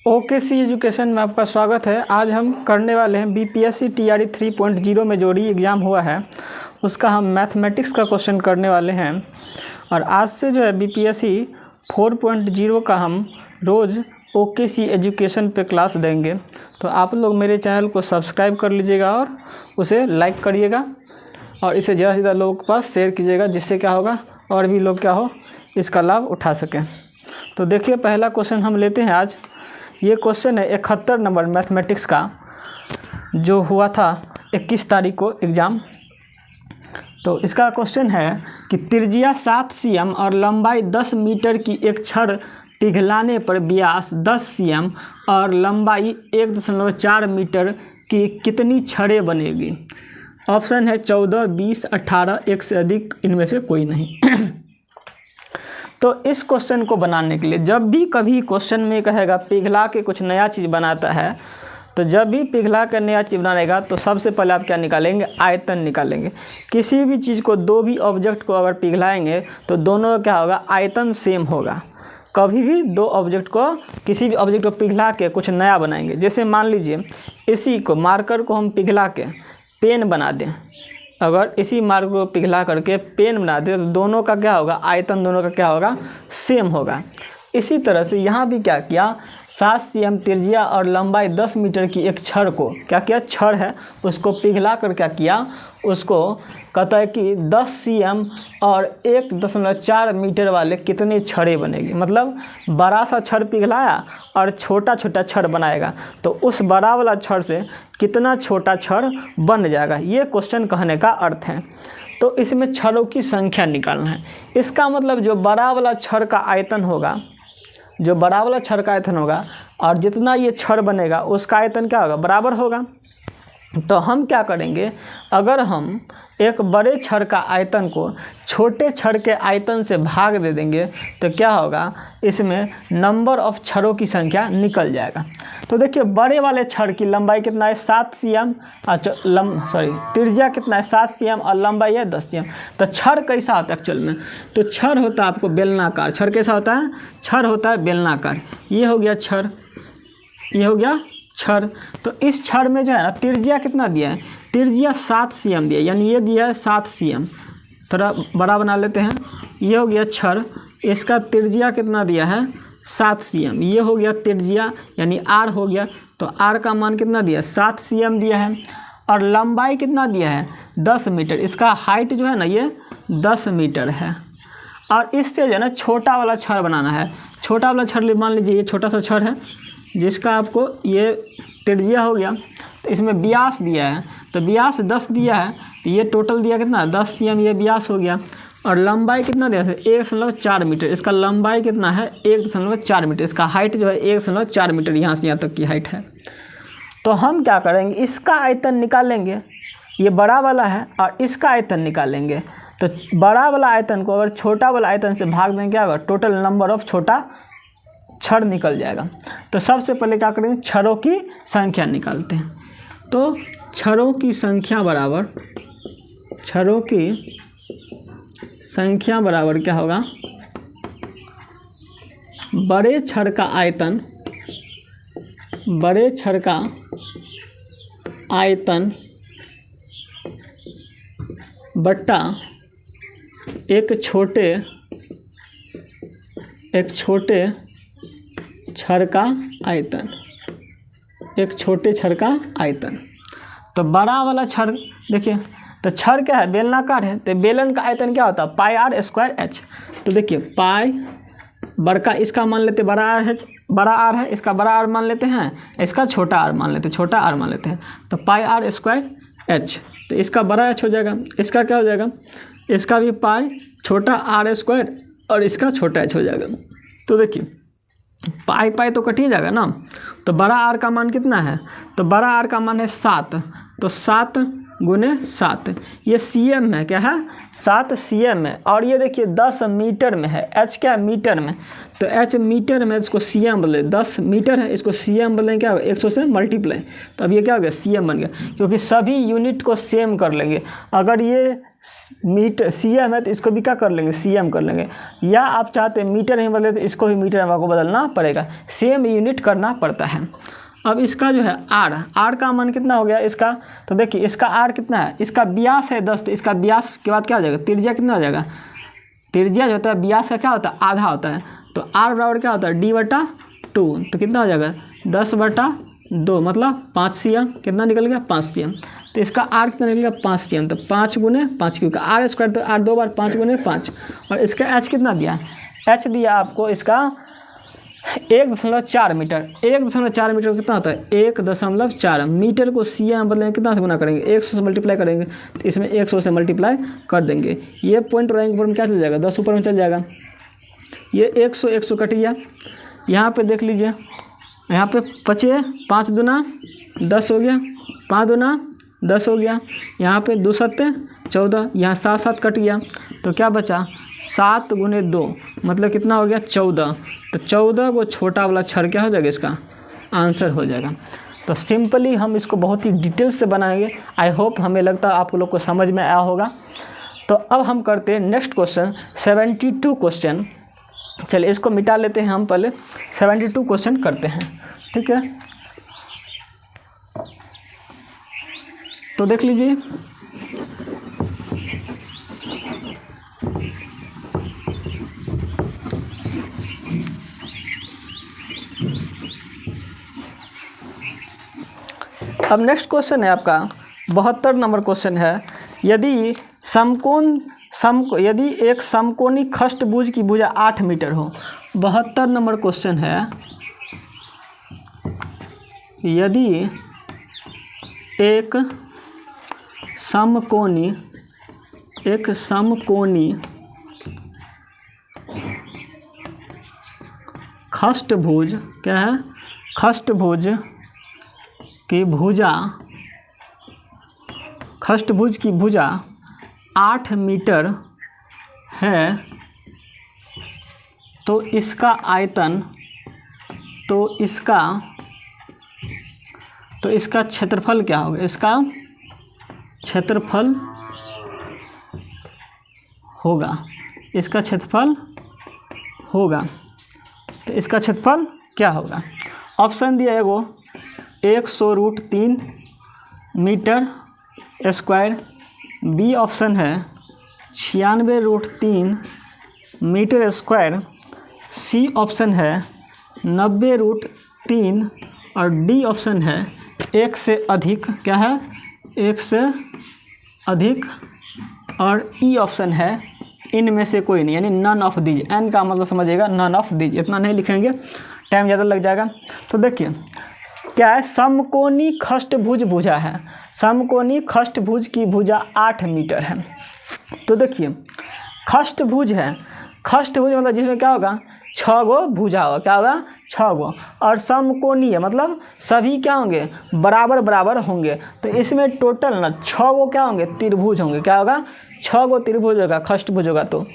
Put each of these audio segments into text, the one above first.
OKC education में आपका स्वागत है। आज हम करने वाले हैं बीपीएससी टीआरई 3.0 में जो री एग्ज़ाम हुआ है उसका हम मैथमेटिक्स का क्वेश्चन करने वाले हैं। और आज से जो है बीपीएससी 4.0 का हम रोज़ ओकेसी एजुकेशन पे क्लास देंगे। तो आप लोग मेरे चैनल को सब्सक्राइब कर लीजिएगा और उसे लाइक करिएगा और इसे ज़्यादा से ज़्यादा लोगों के पास शेयर कीजिएगा, जिससे क्या होगा और भी लोग क्या हो इसका लाभ उठा सकें। तो देखिए, पहला क्वेश्चन हम लेते हैं आज। ये क्वेश्चन है 71 नंबर मैथमेटिक्स का, जो हुआ था 21 तारीख को एग्ज़ाम। तो इसका क्वेश्चन है कि त्रिज्या 7 cm और लंबाई 10 मीटर की एक छड़ पिघलाने पर व्यास 10 cm और लंबाई 1.4 मीटर की कितनी छड़ें बनेगी। ऑप्शन है 14, 20, 18, एक से अधिक, इनमें से कोई नहीं। तो इस क्वेश्चन को बनाने के लिए जब भी कभी क्वेश्चन में कहेगा पिघला के कुछ नया चीज़ बनाता है, तो जब भी पिघला कर नया चीज़ बनाएगा तो सबसे पहले आप क्या निकालेंगे, आयतन निकालेंगे। किसी भी चीज़ को, दो भी ऑब्जेक्ट को अगर पिघलाएंगे तो दोनों का क्या होगा, आयतन सेम होगा। कभी भी दो ऑब्जेक्ट को, किसी भी ऑब्जेक्ट को पिघला के कुछ नया बनाएंगे। जैसे मान लीजिए इसी को, मार्कर को हम पिघला के पेन बना दें, अगर इसी मार्कर को पिघला करके पेन बना दे तो दोनों का क्या होगा, आयतन दोनों का क्या होगा, सेम होगा। इसी तरह से यहाँ भी क्या किया, 7 cm त्रिज्या और लंबाई 10 मीटर की एक छड़ को क्या किया, छड़ है उसको पिघला कर क्या किया, उसको कहता है कि 10 cm और 1.4 मीटर वाले कितने छड़ें बनेगी। मतलब बड़ा सा छड़ पिघलाया और छोटा छोटा छड़ बनाएगा, तो उस बड़ा वाला छड़ से कितना छोटा छड़ बन जाएगा, ये क्वेश्चन कहने का अर्थ है। तो इसमें छड़ों की संख्या निकालना है। इसका मतलब जो बड़ा वाला छड़ का आयतन होगा, जो बड़ा वाला छड़ का आयतन होगा और जितना ये छड़ बनेगा उसका आयतन क्या होगा, बराबर होगा। तो हम क्या करेंगे, अगर हम एक बड़े छड़ का आयतन को छोटे छड़ के आयतन से भाग दे देंगे तो क्या होगा, इसमें नंबर ऑफ छड़ों की संख्या निकल जाएगा। तो देखिए, बड़े वाले छड़ की लंबाई कितना है, 7 cm, त्रिज्या कितना है 7 cm और लंबाई है 10 cm। तो छड़ कैसा होता है एक्चुअल में, तो छड़ होता है आपको बेलनाकार। छड़ कैसा होता है, छड़ होता है बेलनाकार। ये हो गया छड़, ये हो गया छड़। तो इस छड़ में जो है ना त्रिज्या कितना दिया है, त्रिज्या 7 cm दिया, यानी ये दिया है 7 cm। थोड़ा बड़ा बना लेते हैं। ये हो गया छड़, इसका त्रिज्या कितना दिया है, 7 cm। ये हो गया त्रिज्या, यानी r हो गया। तो r का मान कितना दिया है, 7 cm दिया है। और लंबाई कितना दिया है, 10 मीटर। इसका हाइट जो है ना ये 10 मीटर है। और इससे जो है ना छोटा वाला छड़ बनाना है। छोटा वाला छड़ मान लीजिए ये छोटा सा छड़ है, जिसका आपको ये त्रिज्या हो गया, तो इसमें व्यास दिया है, तो व्यास 10 दिया है, तो ये टोटल दिया कितना, 10 cm ये व्यास हो गया। और लंबाई कितना दिया है, 1.4 मीटर। इसका लंबाई कितना है, 1.4 मीटर। इसका हाइट जो है 1.4 मीटर, यहाँ से यहाँ तक की हाइट है। तो हम क्या करेंगे, इसका आयतन निकालेंगे, ये बड़ा वाला है, और इसका आयतन निकालेंगे। तो बड़ा वाला आयतन को अगर छोटा वाला आयतन से भाग देंगे क्या होगा, टोटल नंबर ऑफ छोटा छड़ निकल जाएगा। तो सबसे पहले क्या करेंगे, छड़ों की संख्या निकालते हैं। तो छड़ों की संख्या बराबर, छड़ों की संख्या बराबर क्या होगा, बड़े छड़ का आयतन, बड़े छड़ का आयतन बट्टा एक छोटे छड़ का आयतन, एक छोटे छड़ का आयतन। तो बड़ा वाला छड़ देखिए, तो छड़ क्या है, बेलनाकार है, तो बेलन का आयतन क्या होता है, πr²h। तो देखिए पाई बड़का, इसका मान लेते बड़ा आर है, बड़ा आर है, इसका बड़ा आर मान लेते हैं, इसका छोटा आर मान लेते हैं, छोटा आर मान लेते हैं। तो πr²h, तो इसका बड़ा एच हो जाएगा, इसका क्या हो जाएगा, इसका भी पाई छोटा r² और इसका छोटा एच हो जाएगा। तो देखिए पाई पाई तो कट ही जाएगा ना। तो बड़ा आर का मान कितना है, तो बड़ा आर का मान है 7, तो 7 गुने 7, ये cm है, क्या है 7 cm है। और ये देखिए 10 मीटर में है, h क्या मीटर में, तो h मीटर में इसको cm बदले, 10 मीटर है इसको cm बदलें क्या होगा 100 से मल्टीप्लाई, तो अब ये क्या हो गया cm बन गया, क्योंकि सभी यूनिट को सेम कर लेंगे। अगर ये मीटर cm है तो इसको भी क्या कर लेंगे cm कर लेंगे, या आप चाहते हैं मीटर ही बदले तो इसको भी मीटर में आपको बदलना पड़ेगा, सेम यूनिट करना पड़ता है। अब इसका जो है r का मान कितना हो गया इसका, तो देखिए इसका r कितना है, इसका व्यास है 10, तो इसका व्यास के बाद क्या हो जाएगा त्रिज्या कितना हो जाएगा, त्रिज्या जो होता है व्यास का क्या होता है आधा होता है, तो r बराबर क्या होता है d/2, तो कितना हो जाएगा 10/2 मतलब 5 cm, कितना निकल गया 5 cm, तो इसका r कितना निकल गया 5 cm, तो 5 गुने 5 क्योंकि r स्क्वायर, तो r 2 बार 5 गुने 5, और इसका h कितना दिया, h दिया आपको इसका 1.4 मीटर, 1.4 मीटर कितना होता है 1.4 मीटर को cm बदलेंगे कितना से गुना करेंगे 100 से मल्टीप्लाई करेंगे, तो इसमें 100 से मल्टीप्लाई कर देंगे, ये पॉइंट रैंक पर में क्या चल जाएगा 10 ऊपर में चल जाएगा, ये 100 कट गया। यहाँ पे देख लीजिए, यहाँ पे 5 दूना 10 हो गया, 5 दूना 10 हो गया, यहाँ पे 2 7 14, यहाँ 7 कट गया, तो क्या बचा 7 गुने 2 मतलब कितना हो गया 14, तो 14 को छोटा वाला छड़ क्या हो जाएगा इसका आंसर हो जाएगा। तो सिंपली हम इसको बहुत ही डिटेल से बनाएंगे, आई होप हमें लगता है आप लोग को समझ में आया होगा। तो अब हम करते हैं नेक्स्ट क्वेश्चन 72 क्वेश्चन, चलिए इसको मिटा लेते हैं, हम पहले 72 क्वेश्चन करते हैं, ठीक है। तो देख लीजिए, अब नेक्स्ट क्वेश्चन है आपका 72 नंबर क्वेश्चन है, यदि यदि एक समकोणी खष्टभुज की भुजा 8 मीटर हो। 72 नंबर क्वेश्चन है, यदि एक समकोणी खष्टभुज क्या है, खष्टभुज की भुजा 8 मीटर है, तो इसका आयतन, तो इसका क्षेत्रफल क्या होगा, इसका क्षेत्रफल होगा, इसका क्षेत्रफल होगा, तो इसका क्षेत्रफल क्या होगा। ऑप्शन दिया एगो 100√3 मीटर स्क्वायर, बी ऑप्शन है 96√3 मीटर स्क्वायर, सी ऑप्शन है 90√3, और डी ऑप्शन है 1 से अधिक, क्या है 1 से अधिक, और ई ऑप्शन है इनमें से कोई नहीं, यानी नन ऑफ दीज, एन का मतलब समझिएगा नन ऑफ दीज, इतना नहीं लिखेंगे टाइम ज़्यादा लग जाएगा। तो देखिए क्या है, समकोणी खष्टभुज भुजा है, समकोणी खष्टभुज की भुजा 8 मीटर है। तो देखिए खष्टभुज है, खष्टभुज मतलब जिसमें क्या होगा 6 गो भुजा होगा, क्या होगा 6 गो, और समकोणी है मतलब सभी क्या होंगे बराबर बराबर होंगे, तो इसमें टोटल ना 6 गो क्या होंगे त्रिभुज होंगे, क्या होगा 6 गो त्रिभुज होगा, खष्टभुज होगा तो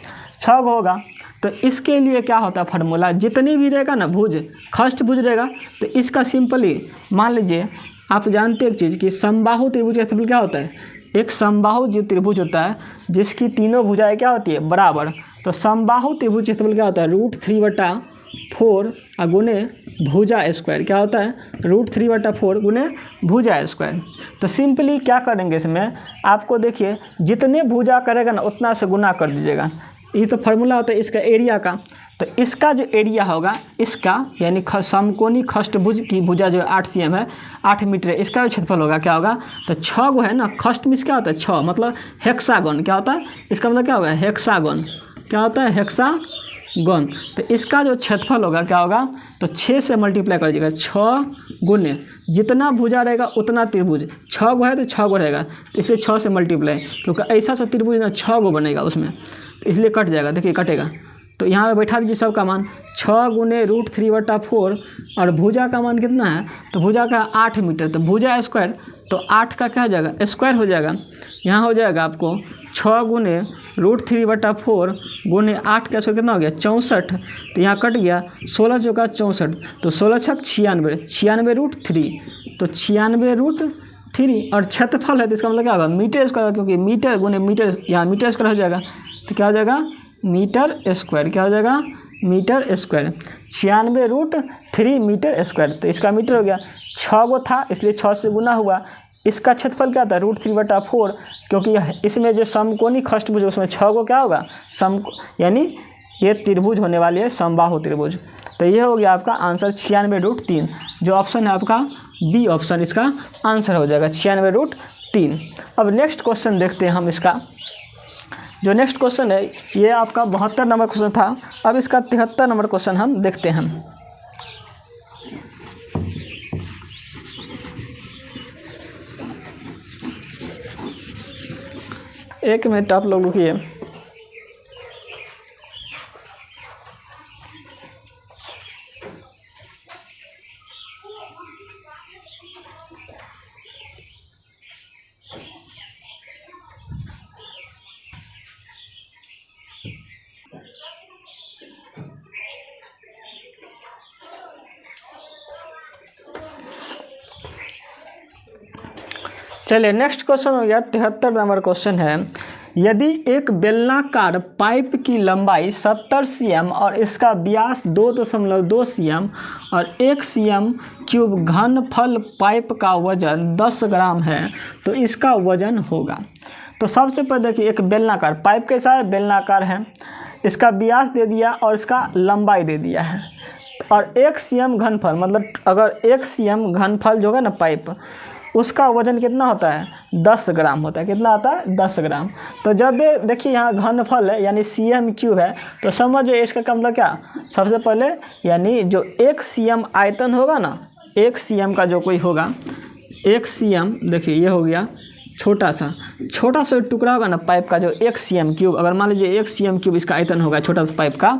6 गो होगा। तो इसके लिए क्या होता है फार्मूला, जितनी भी रहेगा ना भुज खष्टभुज रहेगा, तो इसका सिंपली मान लीजिए आप जानते हैं एक चीज़ कि समबाहु त्रिभुज का क्षेत्रफल क्या होता है, एक समबाहु जो त्रिभुज होता है जिसकी तीनों भुजाएं क्या होती है बराबर, तो समबाहु त्रिभुज का क्षेत्रफल क्या होता है √3/4 गुने भुजा स्क्वायर, क्या होता है √3/4 गुने भुजा स्क्वायर। तो सिंपली क्या करेंगे इसमें, आपको देखिए जितने भुजा करेगा ना उतना से गुना कर दीजिएगा, ये तो फार्मूला होता है इसका एरिया का। तो इसका जो एरिया होगा इसका यानी समकोणी खष्टभुज की भुजा जो 8 cm है 8 मीटर है, इसका जो क्षेत्रफल होगा क्या होगा, तो 6 गो है ना, खष्ट मीन्स क्या होता है 6 मतलब हेक्सागन, क्या होता है इसका मतलब क्या होगा हेक्सागन, क्या होता है हेक्सागन। तो इसका जो क्षेत्रफल होगा क्या होगा, तो 6 से मल्टीप्लाई कर दीजिएगा, 6 गुने जितना भुजा रहेगा उतना त्रिभुज, 6 गो है तो 6 गो रहेगा, तो इसलिए 6 से मल्टीप्लाई, क्योंकि ऐसा सा त्रिभुज ना 6 गो बनेगा उसमें, तो इसलिए कट जाएगा, देखिए कटेगा। तो यहाँ पे बैठा दीजिए सबका मान 6 गुने √3/4, और भुजा का मान कितना है, तो भुजा का 8 मीटर, तो भुजा स्क्वायर तो 8 का क्या हो जाएगा स्क्वायर हो जाएगा। यहाँ हो जाएगा आपको 6 गुने √3/4 गुने 8 का स्क्वायर कितना हो गया 64। तो यहाँ कट गया 16 चौका 64, तो 16 छक 96, 96√3, तो 96√3 और क्षेत्रफल है तो इसका मतलब क्या होगा मीटर स्क्वायर, क्योंकि मीटर गुने मीटर यहाँ मीटर स्क्वायर हो जाएगा। तो क्या हो जाएगा मीटर स्क्वायर, क्या हो जाएगा मीटर स्क्वायर, 96√3 मीटर स्क्वायर। तो इसका मीटर हो गया, 6 गो था इसलिए 6 से गुना हुआ। इसका क्षेत्रफल क्या था √3/4, क्योंकि इसमें जो समकोणिक अष्टभुज उसमें 6 गो क्या होगा सम, यानी ये त्रिभुज होने वाली है समबाहु त्रिभुज। तो ये हो गया आपका आंसर 96√3, जो ऑप्शन है आपका बी ऑप्शन इसका आंसर हो जाएगा 96√3। अब नेक्स्ट क्वेश्चन देखते हैं हम इसका। जो नेक्स्ट क्वेश्चन है ये आपका 72 नंबर क्वेश्चन था। अब इसका 73 नंबर क्वेश्चन हम देखते हैं। एक मिनट आप लोग रुकिए। चलिए नेक्स्ट क्वेश्चन हो गया 73 नंबर क्वेश्चन है। यदि एक बेलनाकार पाइप की लंबाई 70 cm और इसका व्यास 2.2 cm और 1 cm³ घनफल पाइप का वजन 10 ग्राम है तो इसका वजन होगा। तो सबसे पहले देखिए एक बेलनाकार पाइप कैसा है बेलनाकार है, इसका व्यास दे दिया और इसका लंबाई दे दिया है और 1 cm घनफल, मतलब अगर 1 cm घनफल जो होगा ना पाइप उसका वजन कितना होता है 10 ग्राम होता है। कितना आता है 10 ग्राम। तो जब देखिए यहाँ घनफल है यानी cm³ है तो समझिए इसका का मतलब क्या, सबसे पहले यानी जो 1 cm आयतन होगा ना 1 cm का जो कोई होगा 1 cm, देखिए ये हो गया छोटा सा टुकड़ा होगा ना पाइप का जो 1 cm³, अगर मान लीजिए 1 cm³ इसका आयतन होगा छोटा सा पाइप का,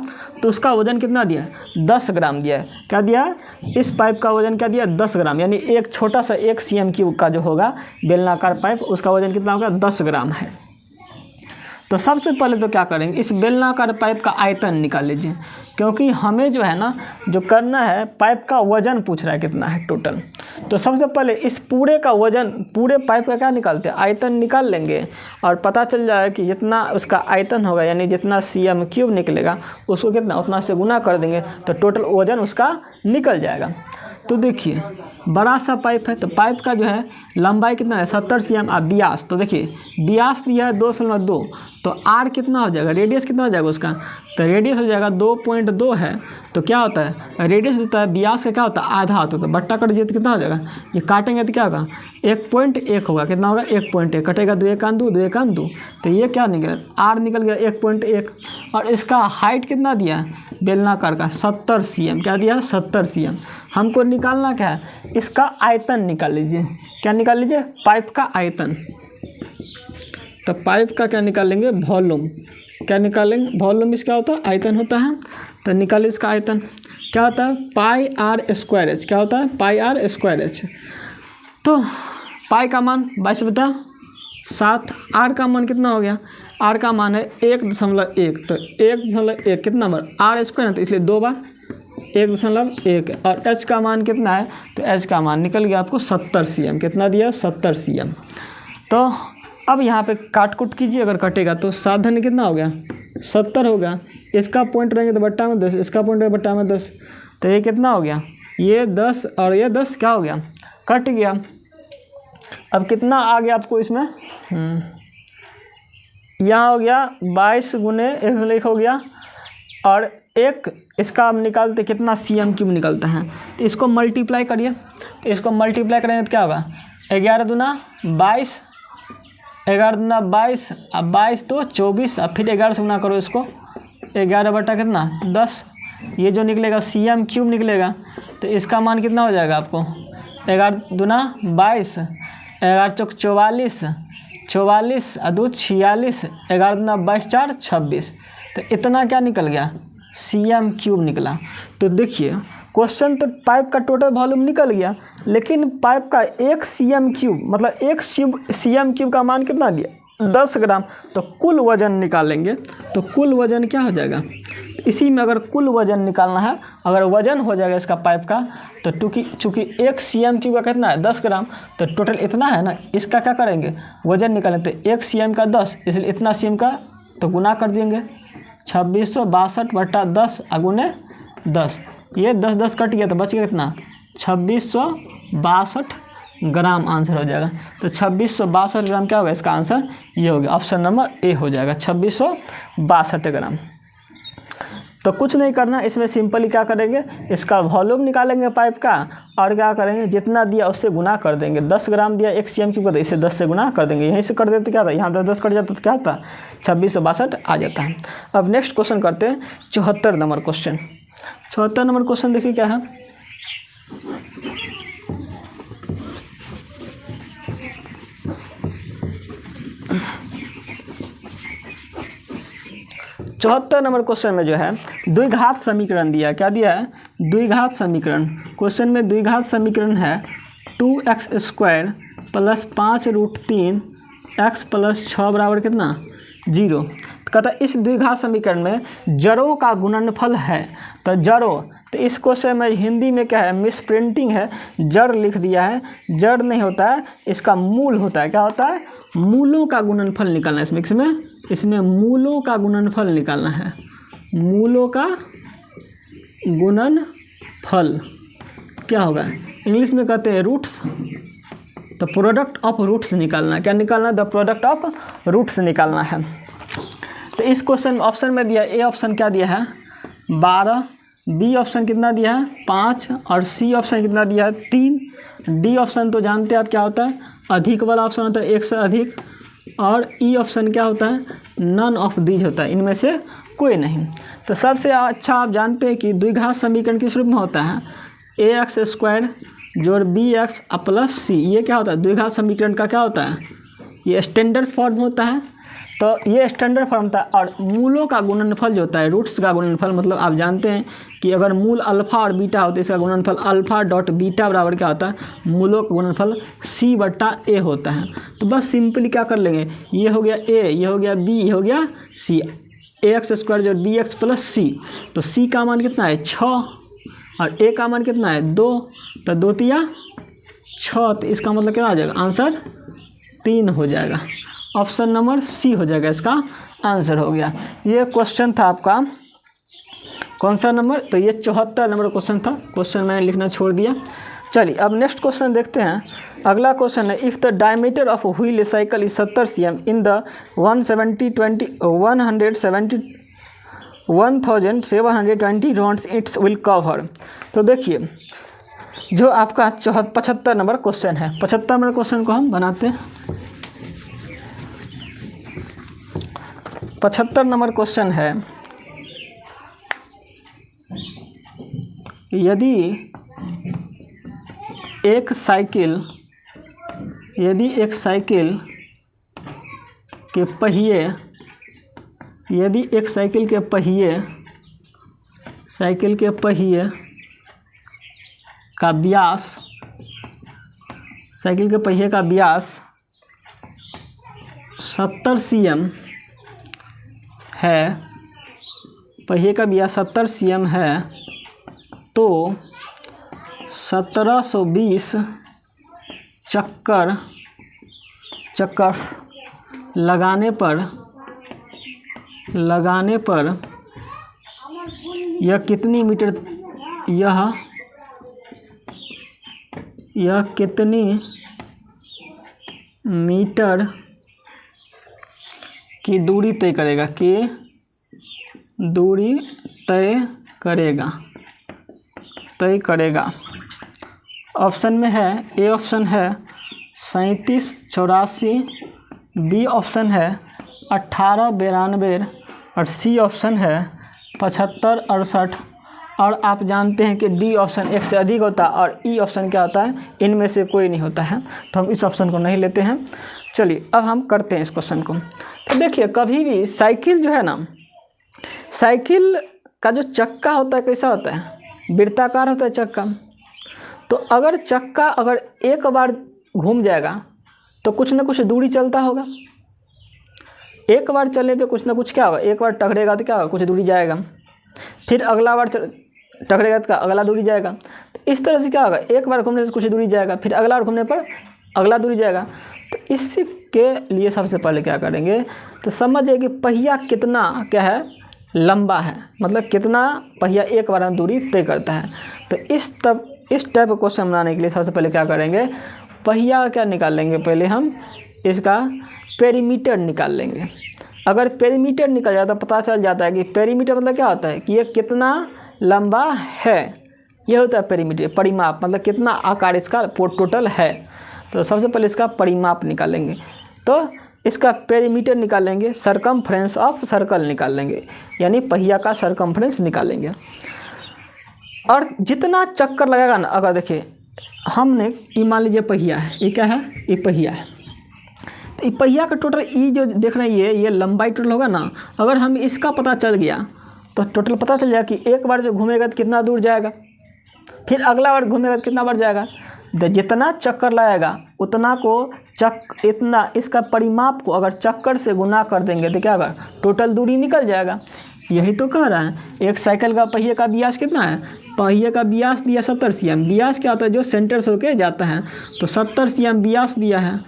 तो उसका वजन कितना दिया 10 ग्राम दिया है। क्या दिया इस पाइप का वजन क्या दिया 10 ग्राम, यानी एक छोटा सा 1 cm³ का जो होगा बेलनाकार पाइप उसका वजन कितना होगा 10 ग्राम है। तो सबसे पहले तो क्या करेंगे इस बेलनाकार पाइप का आयतन निकाल लीजिए, क्योंकि हमें जो है ना जो करना है पाइप का वजन पूछ रहा है कितना है टोटल। तो सबसे पहले इस पूरे का वजन पूरे पाइप का क्या निकालते हैं आयतन निकाल लेंगे और पता चल जाएगा कि जितना उसका आयतन होगा यानी जितना cm³ निकलेगा उसको कितना उतना से गुना कर देंगे तो टोटल वजन उसका निकल जाएगा। तो देखिए बड़ा सा पाइप है तो पाइप का जो है लंबाई कितना है 70 cm और व्यास, तो देखिए व्यास दिया है 2.2, तो आर कितना हो जाएगा रेडियस कितना हो जाएगा उसका, तो रेडियस हो जाएगा 2.2 है। तो क्या होता है रेडियस होता है व्यास का क्या होता है आधा होता है, तो बट्टा कट दिए तो कितना हो जाएगा, ये काटेंगे तो क्या होगा 1.1 होगा, कितना होगा 1.1, कटेगा 2 1 2 2 1 2, तो ये क्या निकल आर निकल गया 1.1। और इसका हाइट कितना दिया बेलनाकार का 70 cm, क्या दिया 70 cm। हमको निकालना क्या है इसका आयतन निकाल लीजिए, क्या निकाल लीजिए पाइप का आयतन। तो पाइप का क्या निकाल लेंगे वॉल्यूम, क्या निकालेंगे वॉल्यूम इसका होता है आयतन होता है। तो निकालिए इसका आयतन क्या होता है πr²h, क्या होता है πr²h। तो पाई का मान 22/7, आर का मान कितना हो गया आर का मान है 1.1, तो 1.1 कितना बार r² है तो इसलिए 2 बार 1.1 और h का मान कितना है तो h का मान निकल गया आपको 70 cm, कितना दिया 70 cm। तो अब यहाँ पे काट कुट कीजिए, अगर कटेगा तो साधन कितना हो गया 70 होगा, इसका पॉइंट रहेंगे तो बट्टा में 10, इसका पॉइंट रहेगा बट्टा में 10, तो ये कितना हो गया ये 10 और ये 10 क्या हो गया कट गया। अब कितना आ गया आपको इसमें यहाँ हो गया 22 गुने 1 हो गया और एक इसका हम निकालते कितना cm³ निकलता है, तो इसको मल्टीप्लाई करिए, तो इसको मल्टीप्लाई करेंगे तो क्या होगा 11 दूना 22, 11 दूना 22 अब 22 तो 24 अब फिर 11 से गुना करो इसको 11 बटा कितना 10, ये जो निकलेगा cm³ निकलेगा। तो इसका मान कितना हो जाएगा आपको 11 दूना 22, 11 चौक 44, 44 और 2 46, 11 दूना 22 4 26, तो इतना क्या निकल गया cm³ निकला। तो देखिए क्वेश्चन तो पाइप का टोटल वॉल्यूम निकल गया, लेकिन पाइप का 1 cm3 मतलब 1 cm3 का मान कितना दिया 10 ग्राम। तो कुल वज़न निकालेंगे, तो कुल वज़न क्या हो जाएगा, इसी में अगर कुल वज़न निकालना है, अगर वज़न हो जाएगा इसका पाइप का, तो चूँकि 1 cm3 का कितना है 10 ग्राम, तो टोटल इतना है ना, इसका क्या करेंगे वज़न निकालें, तो 1 cm का 10, इसलिए इतना cm का तो गुना कर देंगे 2662/10 अगुने 10, ये 10 कट गया तो बच गया कितना 2662 ग्राम आंसर हो जाएगा। तो 2662 ग्राम क्या होगा, इसका आंसर ये हो गया, ऑप्शन नंबर ए हो जाएगा 2662 ग्राम। तो कुछ नहीं करना, इसमें सिंपली क्या करेंगे, इसका वॉल्यूम निकालेंगे पाइप का, और क्या करेंगे जितना दिया उससे गुना कर देंगे। 10 ग्राम दिया 1 cm3 का, तो इसे 10 से गुना कर देंगे, यहीं से कर देते क्या था, यहाँ 10 कट जाता तो क्या था 2662 आ जाता है। अब नेक्स्ट क्वेश्चन करते हैं 74 नंबर क्वेश्चन। 74 नंबर क्वेश्चन देखिए क्या है, चौहत्तर नंबर क्वेश्चन में जो है द्विघात समीकरण दिया, क्या दिया है द्विघात समीकरण। क्वेश्चन में द्विघात समीकरण है 2x² + 5√3 x + 6 बराबर कितना 0। कहता है इस द्विघात समीकरण में जड़ों का गुणनफल है, तो जड़ों, तो इस क्वेश्चन में हिंदी में क्या है मिस प्रिंटिंग है, जड़ लिख दिया है, जड़ नहीं होता है, इसका मूल होता है, क्या होता है मूलों का गुणनफल निकालना है, इसमें मूलों का गुणनफल निकालना है, मूलों का गुणनफल क्या होगा, इंग्लिश में कहते हैं रूट्स, तो प्रोडक्ट ऑफ रूट्स निकालना है, क्या निकालना है द प्रोडक्ट ऑफ रूट्स निकालना है। तो इस क्वेश्चन में ऑप्शन में दिया, ए ऑप्शन क्या दिया है 12, बी ऑप्शन कितना दिया है 5, और सी ऑप्शन कितना दिया है 3, डी ऑप्शन तो जानते हैं आप क्या होता है अधिक वाला ऑप्शन होता है, एक से अधिक, और ई ऑप्शन क्या होता है नन ऑफ दीज होता है, इनमें से कोई नहीं। तो सबसे अच्छा आप जानते हैं कि द्विघात समीकरण किस रूप में होता है ax² जोड़ bx + c, ये क्या होता है द्विघात समीकरण का क्या होता है, ये स्टैंडर्ड फॉर्म होता है, तो ये स्टैंडर्ड फॉर्म था। और मूलों का गुणनफल जो होता है रूट्स का गुणनफल, मतलब आप जानते हैं कि अगर मूल अल्फ़ा और बीटा होते हैं इसका गुणनफल अल्फ़ा.बीटा बराबर क्या होता है मूलों का गुणनफल c/a होता है। तो बस सिंपली क्या कर लेंगे, ये हो गया a, ये हो गया b, ये हो गया c, ax² जो bx + c, तो c का मान कितना है 6 और a का मान कितना है 2, तो 2 तिया 6, तो इसका मतलब क्या आ जाएगा आंसर 3 हो जाएगा, ऑप्शन नंबर सी हो जाएगा, इसका आंसर हो गया। ये क्वेश्चन था आपका कौन सा नंबर, तो ये 74 नंबर क्वेश्चन था, क्वेश्चन मैंने लिखना छोड़ दिया। चलिए अब नेक्स्ट क्वेश्चन देखते हैं। अगला क्वेश्चन है if the diameter of wheel cycle is 70 cm in the 1720 rounds it's will cover. तो देखिए जो आपका 75 नंबर क्वेश्चन है, 75 नंबर क्वेश्चन को हम बनाते हैं। 75 नंबर क्वेश्चन है यदि एक साइकिल के पहिए, यदि एक साइकिल के पहिए का व्यास, साइकिल के पहिए का व्यास 70 cm है, पहिए का व्यास 70 cm है, तो 1720 चक्कर लगाने पर यह कितनी मीटर यह कितनी मीटर की दूरी तय करेगा। ऑप्शन में है ए ऑप्शन है 3784, बी ऑप्शन है 1892 और सी ऑप्शन है 7568, और आप जानते हैं कि डी ऑप्शन एक से अधिक होता है और ई ऑप्शन क्या होता है इनमें से कोई नहीं होता है, तो हम इस ऑप्शन को नहीं लेते हैं। चलिए अब हम करते हैं इस क्वेश्चन को। तो देखिए कभी भी साइकिल जो है ना, साइकिल का जो चक्का होता है कैसा होता है वृत्ताकार होता है चक्का। तो अगर चक्का अगर एक बार घूम जाएगा तो कुछ ना कुछ दूरी चलता होगा। एक बार चलने पे कुछ ना कुछ क्या होगा, एक बार टकरेगा तो क्या होगा, कुछ दूरी जाएगा, फिर अगला बार टकरेगा तो अगला दूरी जाएगा। तो इस तरह से क्या होगा, एक बार घूमने से कुछ दूरी जाएगा, फिर अगला बार घूमने पर अगला दूरी जाएगा। तो इसके लिए सबसे पहले क्या करेंगे, तो समझिए कि पहिया कितना क्या है, लंबा है, मतलब कितना पहिया एक बार में दूरी तय करता है। तो इस टाइप का क्वेश्चन बनाने के लिए सबसे पहले क्या करेंगे, पहिया क्या निकाल लेंगे, पहले हम इसका पेरीमीटर निकाल लेंगे। अगर पेरीमीटर निकल जाता तो पता चल जाता है कि पेरीमीटर मतलब क्या होता है कि ये कितना लंबा है, ये होता है पेरीमीटर, परिमाप, मतलब कितना आकार इसका टोटल है। तो सबसे पहले इसका परिमाप निकालेंगे, तो इसका पेरीमीटर निकालेंगे, सरकमफ्रेंस ऑफ सर्कल निकाल लेंगे, यानी पहिया का सरकमफ्रेंस निकालेंगे। और जितना चक्कर लगेगा ना, अगर देखिए हमने ये मान लीजिए पहिया है, ये क्या है, ये पहिया है, तो ये पहिया का टोटल ये जो देख रहे हैं ये लंबाई टोटल होगा ना। अगर हम इसका पता चल गया तो टोटल पता चल जाएगा कि एक बार जो घूमेगा तो कितना दूर जाएगा, फिर अगला बार घूमेगा तो कितना बार जाएगा। तो जितना चक्कर लगाएगा उतना को इतना इसका परिमाप को अगर चक्कर से गुना कर देंगे तो क्या होगा, टोटल दूरी निकल जाएगा। यही तो कह रहा है, एक साइकिल का पहिए का व्यास कितना है, पहिए का व्यास दिया 70 cm। व्यास क्या होता है, जो सेंटर से होके जाता है, तो 70 cm व्यास दिया है।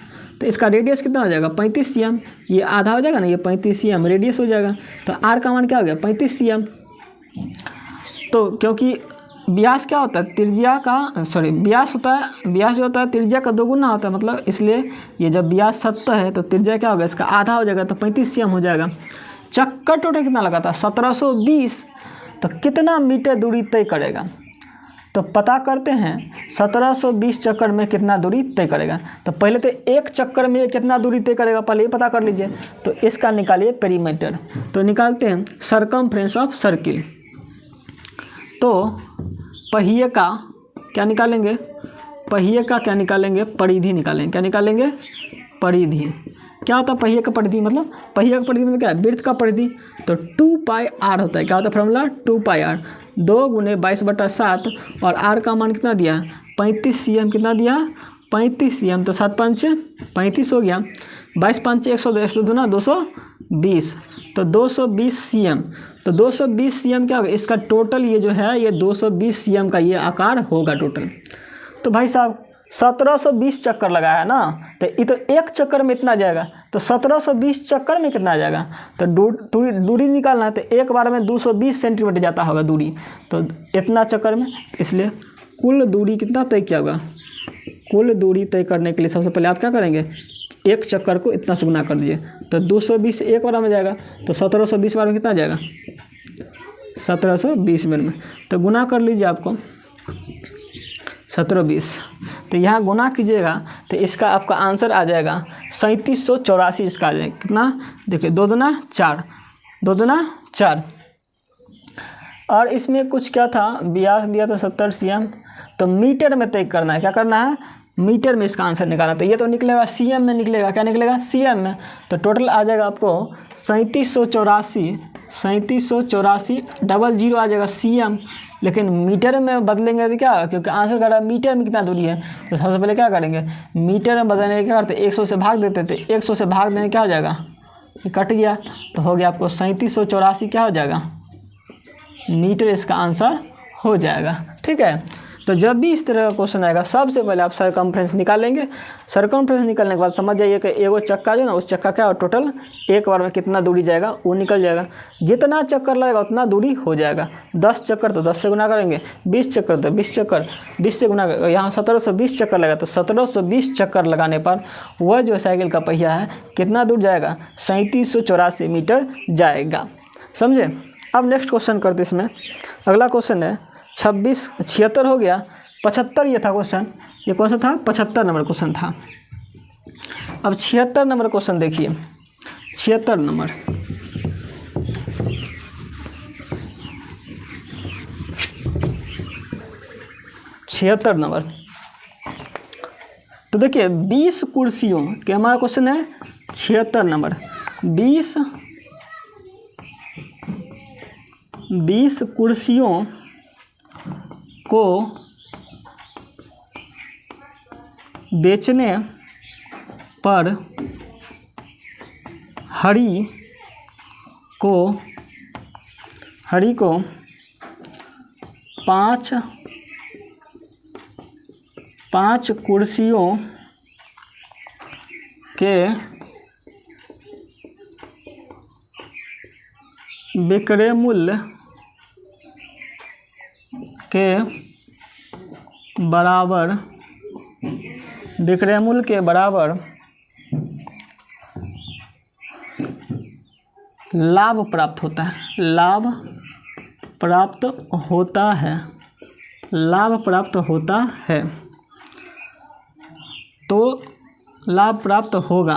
तो इसका रेडियस कितना हो जाएगा, 35 cm। ये आधा हो जाएगा ना, ये 35 cm रेडियस हो जाएगा। तो आर का मान क्या हो गया, 35 cm। तो क्योंकि व्यास क्या होता है, त्रिज्या का व्यास होता है, व्यास जो होता है त्रिज्या का दोगुना होता है, मतलब इसलिए ये जब व्यास 70 है तो त्रिज्या क्या होगा, इसका आधा हो जाएगा, तो 35 cm हो जाएगा। चक्कर टोटल कितना लगा था, 1720। तो कितना मीटर दूरी तय करेगा, तो पता करते हैं 1720 चक्कर में कितना दूरी तय करेगा। तो पहले तो एक चक्कर में कितना दूरी तय करेगा पहले ये पता कर लीजिए। तो इसका निकालिए पेरीमीटर। तो निकालते हैं सरकमफ्रेंस ऑफ सर्किल। तो पहिए का क्या निकालेंगे, पहिए का क्या निकालेंगे, परिधि निकालेंगे। क्या निकालेंगे, परिधि। क्या होता है पहिए का परिधि, मतलब पहिए का परिधि मतलब क्या है, वृत्त का परिधि। तो 2πr होता है, क्या होता है फॉर्मूला, 2πr, 2 × 22/7। और r का मान कितना दिया, 35 cm। कितना दिया, 35 cm। तो 7 5 35 हो गया, 22 5 110, 220। तो 220 cm। तो 220 cm क्या होगा, इसका टोटल ये जो है ये 220 cm का ये आकार होगा टोटल। तो भाई साहब 1720 चक्कर लगा है ना, तो ये तो एक चक्कर में इतना जाएगा। तो 1720 चक्कर में कितना जाएगा, तो दूरी निकालना है, तो एक बार में 220 सेंटीमीटर जाता होगा दूरी, तो इतना चक्कर में। इसलिए कुल दूरी कितना तय किया होगा, कुल दूरी तय करने के लिए सबसे पहले आप क्या करेंगे, एक चक्कर को इतना से गुना कर दीजिए। तो 220 एक बार में जाएगा, तो 1720 बार में कितना जाएगा, 1720 मिनट में। तो गुना कर लीजिए आपको 1720। तो यहाँ गुना कीजिएगा तो इसका आपका आंसर आ जाएगा 3784। इसका आ जाएगा कितना, देखिए 2 दूना 4, 2 दूना 4। और इसमें कुछ क्या था, व्यास दिया था 70 cm। तो मीटर में तय करना है, क्या करना है, मीटर में इसका आंसर निकालना। तो ये तो निकलेगा cm में निकलेगा, क्या निकलेगा, cm में। तो टोटल आ जाएगा आपको 3784, 3784 00 आ जाएगा cm। लेकिन मीटर में बदलेंगे तो क्या, क्योंकि आंसर कर रहा है मीटर में कितना दूरी है। तो सबसे पहले क्या करेंगे, मीटर में बदलने के क्या करते, 100 से भाग देते थे। 100 से भाग देने क्या हो जाएगा, ये कट गया, तो हो गया आपको 3784 क्या हो जाएगा, मीटर इसका आंसर हो जाएगा। ठीक है। तो जब भी इस तरह का क्वेश्चन आएगा सबसे पहले आप सरकमफ्रेंस निकालेंगे। सरकमफ्रेंस निकालने के बाद समझ जाइए कि एगो चक्का जो ना, उस चक्का क्या टोटल एक बार में कितना दूरी जाएगा वो निकल जाएगा। जितना चक्कर लगेगा उतना दूरी हो जाएगा। 10 चक्कर तो 10 से गुना करेंगे, 20 चक्कर तो 20 चक्कर 20 से गुना करेंगे। यहाँ 1720 चक्कर लगा, तो 1720 चक्कर लगाने पर वह जो साइकिल का पहिया है कितना दूर जाएगा, 3784 मीटर जाएगा। समझे। अब नेक्स्ट क्वेश्चन करते इसमें। अगला क्वेश्चन है 76 हो गया, 75 ये था क्वेश्चन। ये कौन सा था, 75 नंबर क्वेश्चन था। अब 76 नंबर क्वेश्चन देखिए। 76 नंबर, तो देखिए 20 कुर्सियों के हमारा क्वेश्चन है 76 नंबर। 20 कुर्सियों को बेचने पर हरी को 5 कुर्सियों के विक्रय मूल्य के बराबर लाभ प्राप्त होता है। लाभ प्राप्त होता है तो लाभ प्राप्त होगा,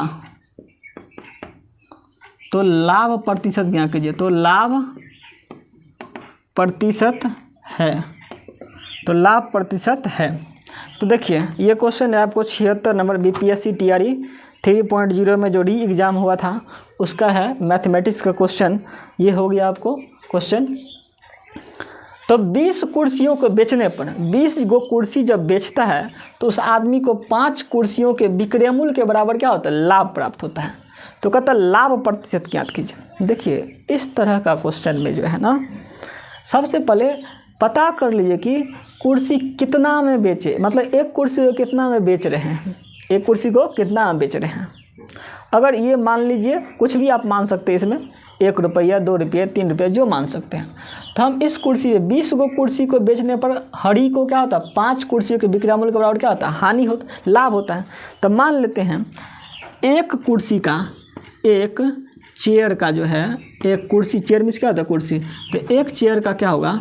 तो लाभ प्रतिशत ज्ञात कीजिए। तो लाभ प्रतिशत है। तो देखिए ये क्वेश्चन है आपको 76 नंबर बीपीएससी टीआरई 3.0 में जो री एग्ज़ाम हुआ था उसका है, मैथमेटिक्स का क्वेश्चन ये हो गया आपको क्वेश्चन। तो 20 कुर्सियों को बेचने पर 20 गो कुर्सी जब बेचता है तो उस आदमी को 5 कुर्सियों के विक्रय मूल्य के बराबर क्या होता है, लाभ प्राप्त होता है। तो कहता है लाभ प्रतिशत ज्ञात कीजिए। देखिए इस तरह का क्वेश्चन में जो है ना, सबसे पहले पता कर लीजिए कि कुर्सी कितना में बेचे, मतलब एक कुर्सी को कितना में बेच रहे हैं, एक कुर्सी को कितना में बेच रहे हैं। अगर ये मान लीजिए कुछ भी आप मान सकते हैं इसमें, 1 रुपया 2 रुपये 3 रुपये जो मान सकते हैं। तो हम इस कुर्सी में 20 गो कुर्सी को बेचने पर हरी को क्या होता है, 5 कुर्सियों के विक्रय मूल्य के बराबर क्या होता है, हानि होता, लाभ होता है। तो मान लेते हैं एक कुर्सी का, एक चेयर का जो है, एक कुर्सी, चेयर में क्या होता है कुर्सी, तो एक चेयर का क्या होगा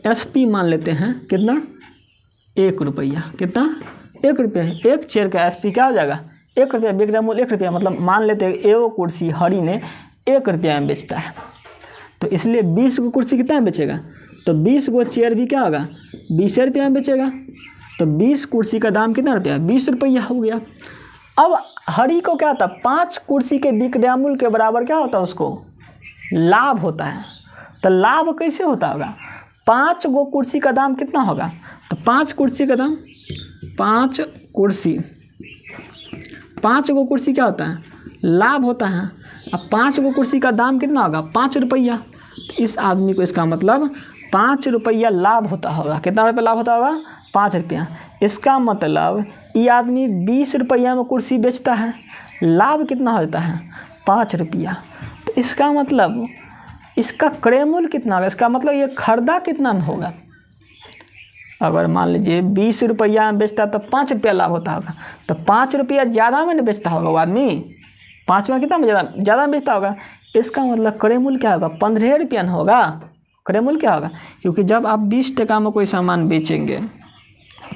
एसपी मान लेते हैं कितना, 1 रुपया, कितना 1 रुपया। एक चेयर का एसपी क्या हो जाएगा 1 रुपया, विक्रय मूल्य 1 रुपया, मतलब मान लेते हैं एगो कुर्सी हरी ने 1 रुपया में बेचता है। तो इसलिए 20 गो कुर्सी कितना में बेचेगा, तो 20 गो चेयर भी क्या होगा 20 रुपया में बेचेगा। तो 20 कुर्सी का दाम कितना रुपया, 20 रुपया हो गया। अब हरी को क्या होता है, 5 कुर्सी के विक्रय मूल्य के बराबर क्या होता है, उसको लाभ होता है। तो लाभ कैसे होता होगा, 5 गो कुर्सी का दाम कितना होगा, तो 5 कुर्सी का दाम, 5 गो कुर्सी क्या होता है, लाभ होता है। अब 5 गो कुर्सी का दाम कितना होगा 5 रुपया। तो इस आदमी को इसका मतलब 5 रुपया लाभ होता होगा। कितना रुपया लाभ होता होगा, 5 रुपया। इसका मतलब ये आदमी 20 रुपया में कुर्सी बेचता है, लाभ कितना होता है 5 रुपया। तो इसका मतलब इसका क्रय मूल्य कितना होगा, इसका मतलब ये खरीदा कितना में होगा। अगर मान लीजिए 20 रुपया में बेचता तो 5 रुपया लाभ होता होगा, तो 5 रुपया ज़्यादा में नहीं बेचता होगा वो आदमी, 5 में कितना में ज़्यादा में बेचता होगा। इसका मतलब क्रय मूल्य क्या होगा 15 रुपया न होगा, क्रय मूल्य क्या होगा, क्योंकि जब आप 20 टका में कोई सामान बेचेंगे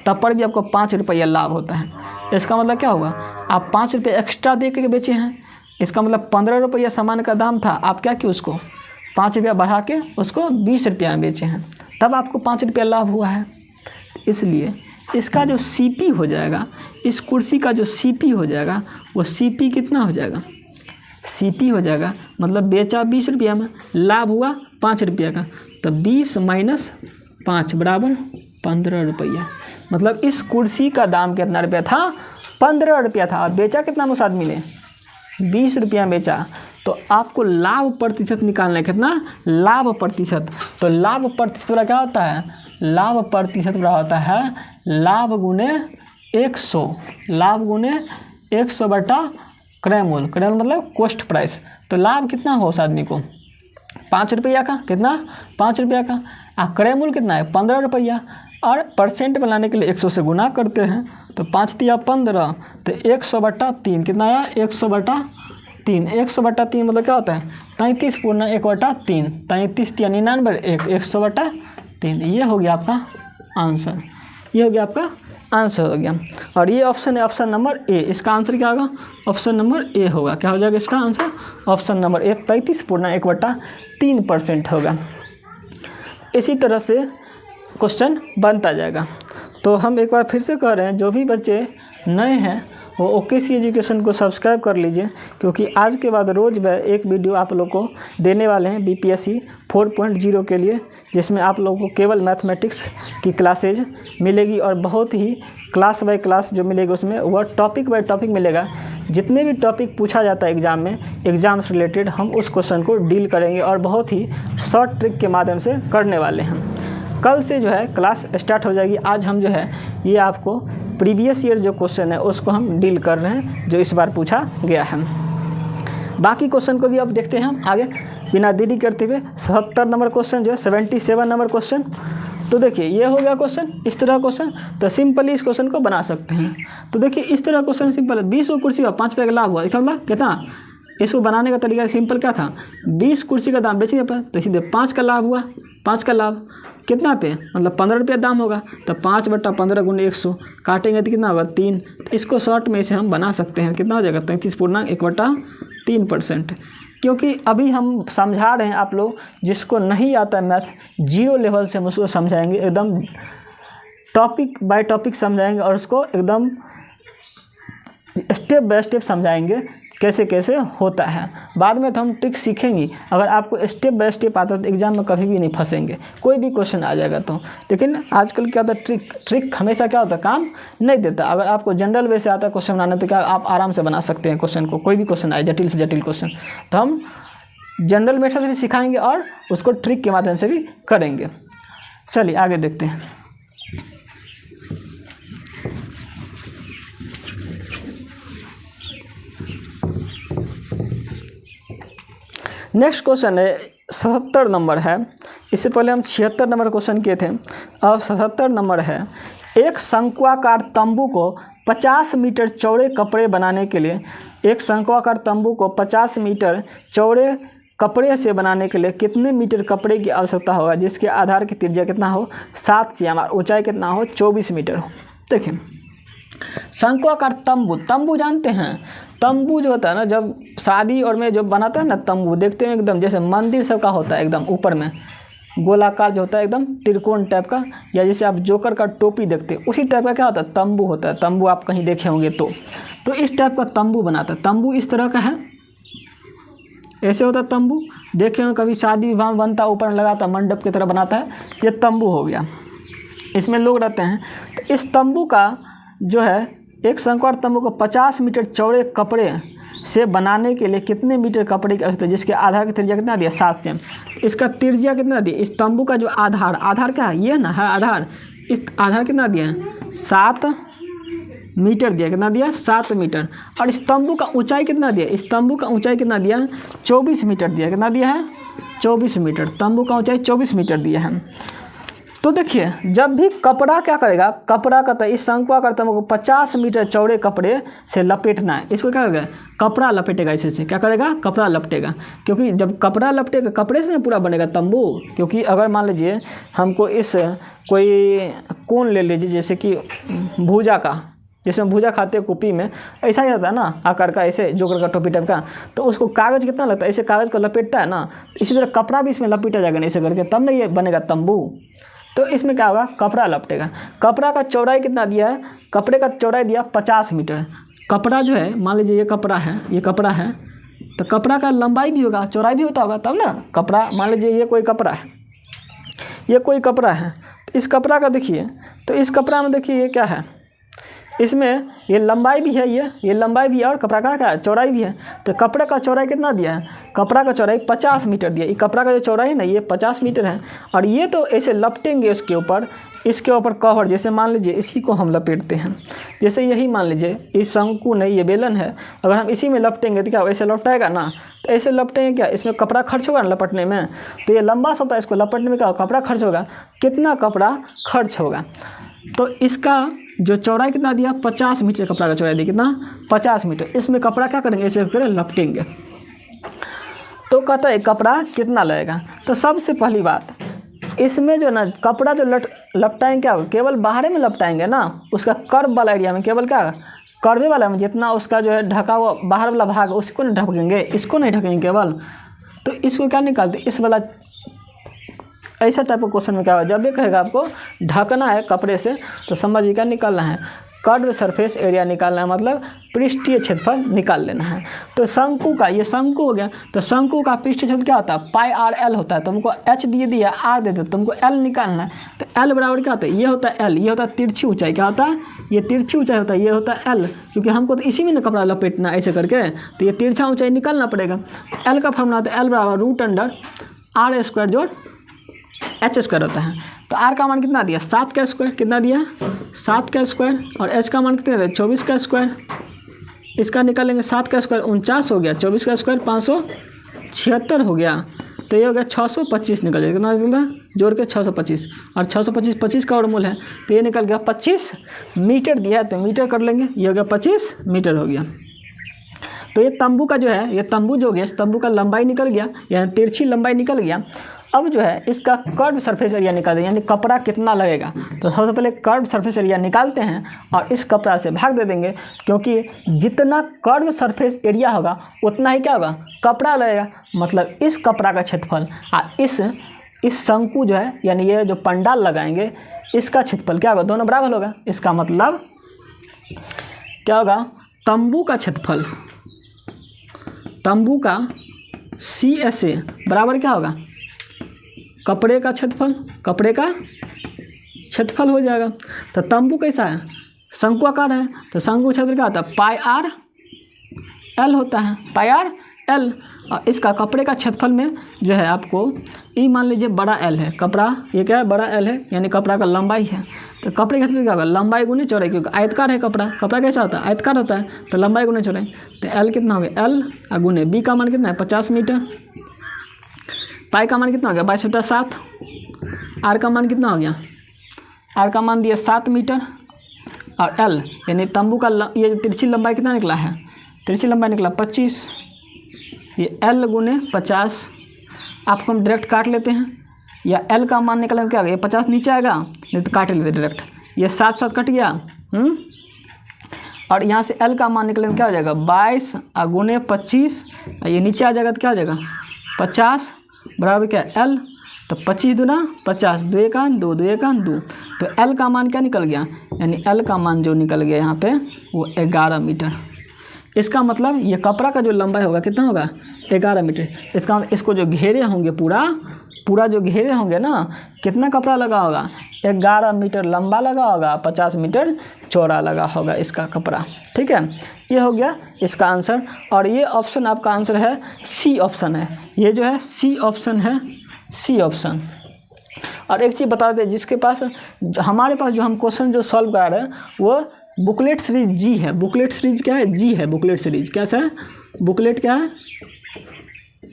तब पर भी आपको 5 रुपया लाभ होता है। इसका मतलब क्या होगा, आप 5 रुपये एक्स्ट्रा दे के बेचे हैं, इसका मतलब 15 रुपया सामान का दाम था, आप क्या किए उसको 5 रुपया बढ़ा के उसको 20 रुपया में बेचे हैं, तब आपको 5 रुपया लाभ हुआ है। इसलिए इसका जो सीपी हो जाएगा, इस कुर्सी का जो सीपी हो जाएगा, वो सीपी कितना हो जाएगा, सीपी हो जाएगा मतलब बेचा 20 रुपया में, लाभ हुआ 5 रुपया का, तो 20 माइनस 5 बराबर 15 रुपया। मतलब इस कुर्सी का दाम कितना रुपया था, 15 रुपया था, और बेचा कितना उस आदमी ने 20 रुपया बेचा। तो आपको लाभ प्रतिशत निकालना है, कितना लाभ प्रतिशत। तो लाभ प्रतिशत क्या होता है, लाभ प्रतिशत होता है लाभ गुने 100, लाभ गुने 100 बटा क्रय मूल्य, क्रय मूल्य मतलब कॉस्ट प्राइस। तो लाभ कितना हो उस आदमी को 5 रुपया का, कितना 5 रुपया का, और क्रय मूल्य कितना है 15 रुपया। और परसेंट बनाने के लिए 100 से गुना करते हैं, तो 5 तिया 15, तो 100 बटा 3 कितना आया 100 बटा 3, 100 बटा 3 मतलब क्या होता है 33 पूर्ण 1 बटा 3, 33 तिया 99 100 बटा 3। ये हो गया आपका आंसर, ये हो गया आपका आंसर हो गया। और ये ऑप्शन है ऑप्शन नंबर ए, इसका आंसर क्या होगा ऑप्शन नंबर ए होगा। क्या हो जाएगा इसका आंसर ऑप्शन नंबर ए, 33 पूर्ण 1 बटा 3% होगा। इसी तरह से क्वेश्चन बनता जाएगा। तो हम एक बार फिर से कह रहे हैं, जो भी बच्चे नए हैं वो OKC एजुकेशन को सब्सक्राइब कर लीजिए, क्योंकि आज के बाद रोज़ वह एक वीडियो आप लोग को देने वाले हैं BPSC 4.0 के लिए, जिसमें आप लोगों को केवल मैथमेटिक्स की क्लासेज मिलेगी और बहुत ही क्लास बाय क्लास जो मिलेगी उसमें वह टॉपिक बाय टॉपिक मिलेगा। जितने भी टॉपिक पूछा जाता है एग्ज़ाम में, एग्ज़ाम से रिलेटेड, हम उस क्वेश्चन को डील करेंगे और बहुत ही शॉर्ट ट्रिक के माध्यम से करने वाले हैं। कल से जो है क्लास स्टार्ट हो जाएगी। आज हम जो है ये आपको प्रीवियस ईयर जो क्वेश्चन है उसको हम डील कर रहे हैं, जो इस बार पूछा गया है। बाकी क्वेश्चन को भी अब देखते हैं हम आगे बिना देरी करते हुए। 77 नंबर क्वेश्चन जो है 77 नंबर क्वेश्चन, तो देखिए ये हो गया क्वेश्चन, इस तरह क्वेश्चन। तो सिंपली इस क्वेश्चन को बना सकते हैं। तो देखिए इस तरह क्वेश्चन सिंपल है। 20 कुर्सी का 5 रुपये का लाभ हुआ, इसका मतलब कितना? इसको बनाने का तरीका सिंपल क्या था, 20 कुर्सी का दाम बेचने पर तो सीधे 5 का लाभ हुआ। 5 का लाभ कितना पे, मतलब 15 रुपये दाम होगा, तो 5/15 × 100 काटेंगे तो कितना होगा 3। तो इसको शॉर्ट में से हम बना सकते हैं, कितना हो जाएगा 33.1/3%। क्योंकि अभी हम समझा रहे हैं, आप लोग जिसको नहीं आता है मैथ, 0 लेवल से हम उसको समझाएंगे, एकदम टॉपिक बाय टॉपिक समझाएंगे और उसको एकदम स्टेप बाय स्टेप समझाएंगे कैसे कैसे होता है। बाद में तो हम ट्रिक सीखेंगे। अगर आपको स्टेप बाय स्टेप आता है तो एग्जाम में कभी भी नहीं फंसेंगे, कोई भी क्वेश्चन आ जाएगा तो। लेकिन आजकल क्या होता है, ट्रिक हमेशा क्या होता है, काम नहीं देता। अगर आपको जनरल वे से आता है क्वेश्चन बनाना तो क्या आप आराम से बना सकते हैं क्वेश्चन को, कोई भी क्वेश्चन आए, जटिल से जटिल क्वेश्चन। तो हम जनरल मेथड से भी सिखाएंगे और उसको ट्रिक के माध्यम से भी करेंगे। चलिए आगे देखते हैं। नेक्स्ट क्वेश्चन है 77 नंबर है। इससे पहले हम 76 नंबर क्वेश्चन किए थे, अब 77 नंबर है। एक शंक्वाकार तंबू को 50 मीटर चौड़े कपड़े बनाने के लिए, एक शंक्वाकार तंबू को 50 मीटर चौड़े कपड़े से बनाने के लिए कितने मीटर कपड़े की आवश्यकता होगा, जिसके आधार की त्रिज्या कितना हो 7 cm और ऊंचाई कितना हो 24 मीटर हो। देखिए शंक्वाकार तंबू, तंबू जानते हैं, तंबू जो होता है ना, जब शादी और में जो बनाता है ना तंबू, देखते हैं एकदम जैसे मंदिर सब का होता है, एकदम ऊपर में गोलाकार जो होता है, एकदम त्रिकोण टाइप का, या जैसे आप जोकर का टोपी देखते हैं उसी टाइप का क्या होता है, तंबू होता है। तंबू आप कहीं देखे होंगे तो इस टाइप का तंबू बनाता है। तंबू इस तरह का है, ऐसे होता है तंबू, देखे होंगे कभी शादी विवाह में बनता है, ऊपर लगाता है, मंडप की तरह बनाता है, ये तंबू हो गया, इसमें लोग रहते हैं। तो इस तंबू का जो है, एक शंक्वाकार तंबू को 50 मीटर चौड़े कपड़े से बनाने के लिए कितने मीटर कपड़े की आवश्यकता है, जिसके आधार की त्रिज्या कितना दिया 7 cm। इसका त्रिज्या कितना दिया, इस तंबू का जो आधार क्या है, ये ना है आधार, इस आधार कितना दिया है 7 मीटर दिया, कितना दिया 7 मीटर। और इस तंबू का ऊंचाई कितना दिया, इस तंबू का ऊंचाई कितना दिया 24 मीटर दिया, कितना दिया है 24 मीटर। तंबू का ऊंचाई 24 मीटर दिया है। तो देखिए जब भी कपड़ा क्या करेगा, कपड़ा का, तो इस शंक्वाकार तंबू को 50 मीटर चौड़े कपड़े से लपेटना है। इसको क्या करेगा, कपड़ा लपेटेगा, इसे से क्या करेगा, कपड़ा लपेटेगा। क्योंकि जब कपड़ा लपेटेगा, कपड़े से पूरा बनेगा तंबू। क्योंकि अगर मान लीजिए हमको इस कोई कोन ले लीजिए, जैसे कि भूजा का, जिसमें भूजा खाते हैं कुपी में, ऐसा ही रहता है ना आकार का, ऐसे जोकर का टोपी टाइप का, तो उसको कागज़ कितना लगता है, ऐसे कागज़ को लपेटता है ना, इसी तरह कपड़ा भी इसमें लपेटा जाएगा ऐसे करके, तब ना ये बनेगा तंबू। तो इसमें क्या होगा, कपड़ा लपटेगा। कपड़ा का चौड़ाई कितना दिया है, कपड़े का चौड़ाई दिया 50 मीटर। कपड़ा जो है, मान लीजिए ये कपड़ा है, ये कपड़ा है, तो कपड़ा का लंबाई भी होगा, चौड़ाई भी होता होगा, तब ना कपड़ा, मान लीजिए ये कोई कपड़ा है, ये कोई कपड़ा है, तो इस कपड़ा का देखिए, तो इस कपड़ा में देखिए ये क्या है, इसमें ये लंबाई भी है, ये लंबाई भी है और कपड़ा का क्या है, चौड़ाई भी है। तो कपड़े का चौड़ाई कितना दिया है, कपड़ा का चौड़ाई 50 मीटर दिया। ये कपड़ा का जो चौड़ाई है ना, ये 50 मीटर है। और ये तो ऐसे लपटेंगे उसके ऊपर, इसके ऊपर कवर, जैसे मान लीजिए इसी को हम लपेटते हैं, जैसे यही मान लीजिए इस शंकु नहीं, ये बेलन है, अगर हम इसी में लपटेंगे तो क्या ऐसे लपटाएगा ना, तो ऐसे लपटेंगे क्या, इसमें कपड़ा खर्च होगा ना लपटने में, तो ये लंबा सा होता है, इसको लपटने में क्या कपड़ा खर्च होगा, कितना कपड़ा खर्च होगा। तो इसका जो चौड़ाई कितना दिया 50 मीटर, कपड़ा का चौड़ाई दिया कितना 50 मीटर। इसमें कपड़ा क्या करेंगे, ऐसे करें लपटेंगे। तो कहता है कपड़ा कितना लगेगा। तो सबसे पहली बात, इसमें जो ना कपड़ा जो लपटाएंगे क्या, केवल बाहर में लपटाएंगे ना, उसका कर्व वाला एरिया में, केवल क्या कर्वे वाला में जितना उसका जो है ढका हुआ बाहर वाला भाग, उसको नहीं ढकेंगे, इसको नहीं ढकेंगे केवल। तो इसको क्या निकालते, इस वाला, ऐसा टाइप का क्वेश्चन में क्या होगा, जब भी कहेगा आपको ढकना है कपड़े से, तो समझिए क्या निकालना है, कर्व सरफेस एरिया निकालना है, मतलब पृष्ठीय क्षेत्रफल निकाल लेना है। तो शंकु का, ये शंकु हो गया, तो शंकु का पृष्ठीय क्षेत्रफल क्या होता है, पाई आर एल होता है। तुमको एच दिए दिया, आर दे दो, तुमको एल निकालना है। तो एल बराबर क्या होता है, ये होता है एल, ये होता है तिरछी ऊंचाई, क्या होता है, ये तिरछी ऊंचाई होता है, ये होता है एल, क्योंकि हमको तो इसी में ना कपड़ा लपेटना ऐसे करके, तो ये तिरछा ऊंचाई निकालना पड़ेगा। एल का फॉर्मूला होता है एल बराबर रूट अंडर आर स्क्वायर जोड़ एच स्क्वायर होता है। तो आर का मान कितना दिया, 7 का स्क्वायर, कितना दिया 7 का स्क्वायर, और एच का मान कितना दिया 24 का स्क्वायर। इसका निकालेंगे 7 का स्क्वायर 49 हो गया, 24 का स्क्वायर 576 हो गया, तो ये हो गया 625 निकल जाएगा। कितना निकलता है, जोड़ के 625, और 625 25 का वर्गमूल है, तो ये निकल गया 25 मीटर दिया है, तो मीटर कर लेंगे, ये हो गया 25 मीटर हो गया। तो ये तंबू का जो है, ये तंबू जो गया, इस तंबू का लंबाई निकल गया, यानी तिरछी लंबाई निकल गया। अब जो है इसका कर्व सरफेस एरिया निकाल दें, यानी कपड़ा कितना लगेगा। तो सबसे पहले कर्व सरफेस एरिया निकालते हैं और इस कपड़ा से भाग दे देंगे, क्योंकि जितना कर्व सरफेस एरिया होगा उतना ही क्या होगा, कपड़ा लगेगा। मतलब इस कपड़ा का क्षेत्रफल और इस शंकु जो है, यानी ये जो पंडाल लगाएंगे, इसका क्षेत्रफल क्या होगा, दोनों बराबर होगा। इसका मतलब क्या होगा, तंबू का क्षेत्रफल, तंबू का CSA बराबर क्या होगा, कपड़े का क्षेत्रफल, कपड़े का क्षेत्रफल हो जाएगा। तो तंबू कैसा है, शंकुआकार है, तो शंकु क्षेत्र क्या होता है, पाई आर एल होता है, पाई आर एल। और इसका कपड़े का क्षेत्रफल में जो है आपको ई मान लीजिए बड़ा एल है, कपड़ा ये क्या है, बड़ा एल है, यानी कपड़ा का लंबाई है। तो कपड़े का क्षेत्रफल क्या होगा, लंबाई गुने चौड़ाई, क्योंकि आयतकार है कपड़ा, कपड़ा कैसा होता है, आयतकार होता है, तो लंबाई गुने चौड़ाई। तो एल कितना हो गया, एल और गुने बी का मान कितना है 50 मीटर, पाई का मान कितना हो गया 22/7, आर का मान कितना हो गया, आर का मान दिया 7 मीटर, और एल यानी तंबू का ये तिरछी लंबाई कितना निकला है, तिरछी लंबाई निकला 25, ये एल गुने 50, आपको हम डायरेक्ट काट लेते हैं, या एल का मान निकला क्या होगा, ये 50 नीचे आएगा, नहीं तो काट लेते डायरेक्ट, ये 7 कट गया, और यहाँ से एल का मान निकले क्या हो जाएगा 22 गुने 25, ये नीचे आ जाएगा तो क्या हो जाएगा 50 बराबर क्या एल, तो 25 दूना 50, 2 1 2, 2 1 2, तो एल का मान क्या निकल गया, यानी एल का मान जो निकल गया यहाँ पे वो 11 मीटर। इसका मतलब ये कपड़ा का जो लंबाई होगा कितना होगा 11 मीटर। इसका इसको जो घेरे होंगे पूरा जो घेरे होंगे ना, कितना कपड़ा लगा होगा, 11 मीटर लंबा लगा होगा, 50 मीटर चौड़ा लगा होगा इसका कपड़ा। ठीक है, ये हो गया इसका आंसर, और ये ऑप्शन आपका आंसर है सी ऑप्शन है, ये जो है सी ऑप्शन है, सी ऑप्शन। और एक चीज़ बता दें, जिसके पास हमारे पास जो हम क्वेश्चन जो सॉल्व करा रहे हैं वो बुकलेट सीरीज जी है, बुकलेट सीरीज क्या है, जी है, बुकलेट सीरीज कैसा है, बुकलेट क्या है,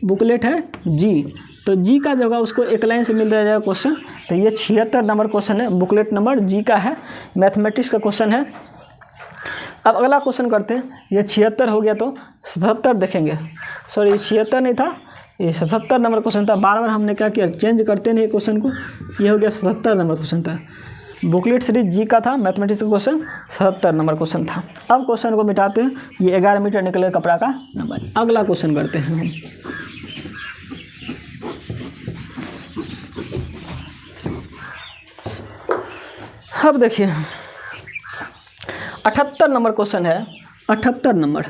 बुकलेट है जी। तो जी का जगह उसको एक लाइन से मिल जाएगा क्वेश्चन। तो ये 76 नंबर क्वेश्चन है, बुकलेट नंबर जी का है, मैथमेटिक्स का क्वेश्चन है। अब अगला क्वेश्चन करते हैं, ये 76 हो गया तो 77 देखेंगे, सॉरी 76 नहीं था, ये 77 नंबर क्वेश्चन था। बार बार हमने क्या किया, चेंज करते नहीं क्वेश्चन को, ये हो गया 77 नंबर क्वेश्चन था, बुकलेट सीरीज जी का था, मैथमेटिक्स का क्वेश्चन 77 नंबर क्वेश्चन था। अब क्वेश्चन को मिटाते हैं, ये 11 मीटर निकले कपड़ा का नंबर। अगला क्वेश्चन करते हैं हम, अब देखिए 78 नंबर क्वेश्चन है, 78 नंबर,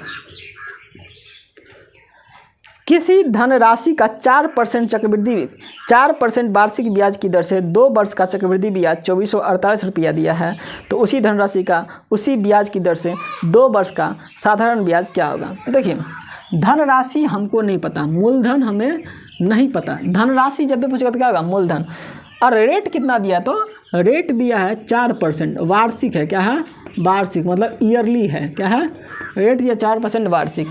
किसी धनराशि का 4% चक्रवृद्धि 4% वार्षिक ब्याज की दर से 2 वर्ष का चक्रवृद्धि ब्याज 2448 रुपया दिया है, तो उसी धनराशि का उसी ब्याज की दर से 2 वर्ष का साधारण ब्याज क्या होगा। देखिए धनराशि हमको नहीं पता, मूलधन हमें नहीं पता, धनराशि जब भी पूछेगा तो क्या होगा मूलधन, और रेट कितना दिया, तो रेट दिया है 4%, वार्षिक है, क्या है वार्षिक, मतलब ईयरली है, क्या है रेट दिया 4% वार्षिक।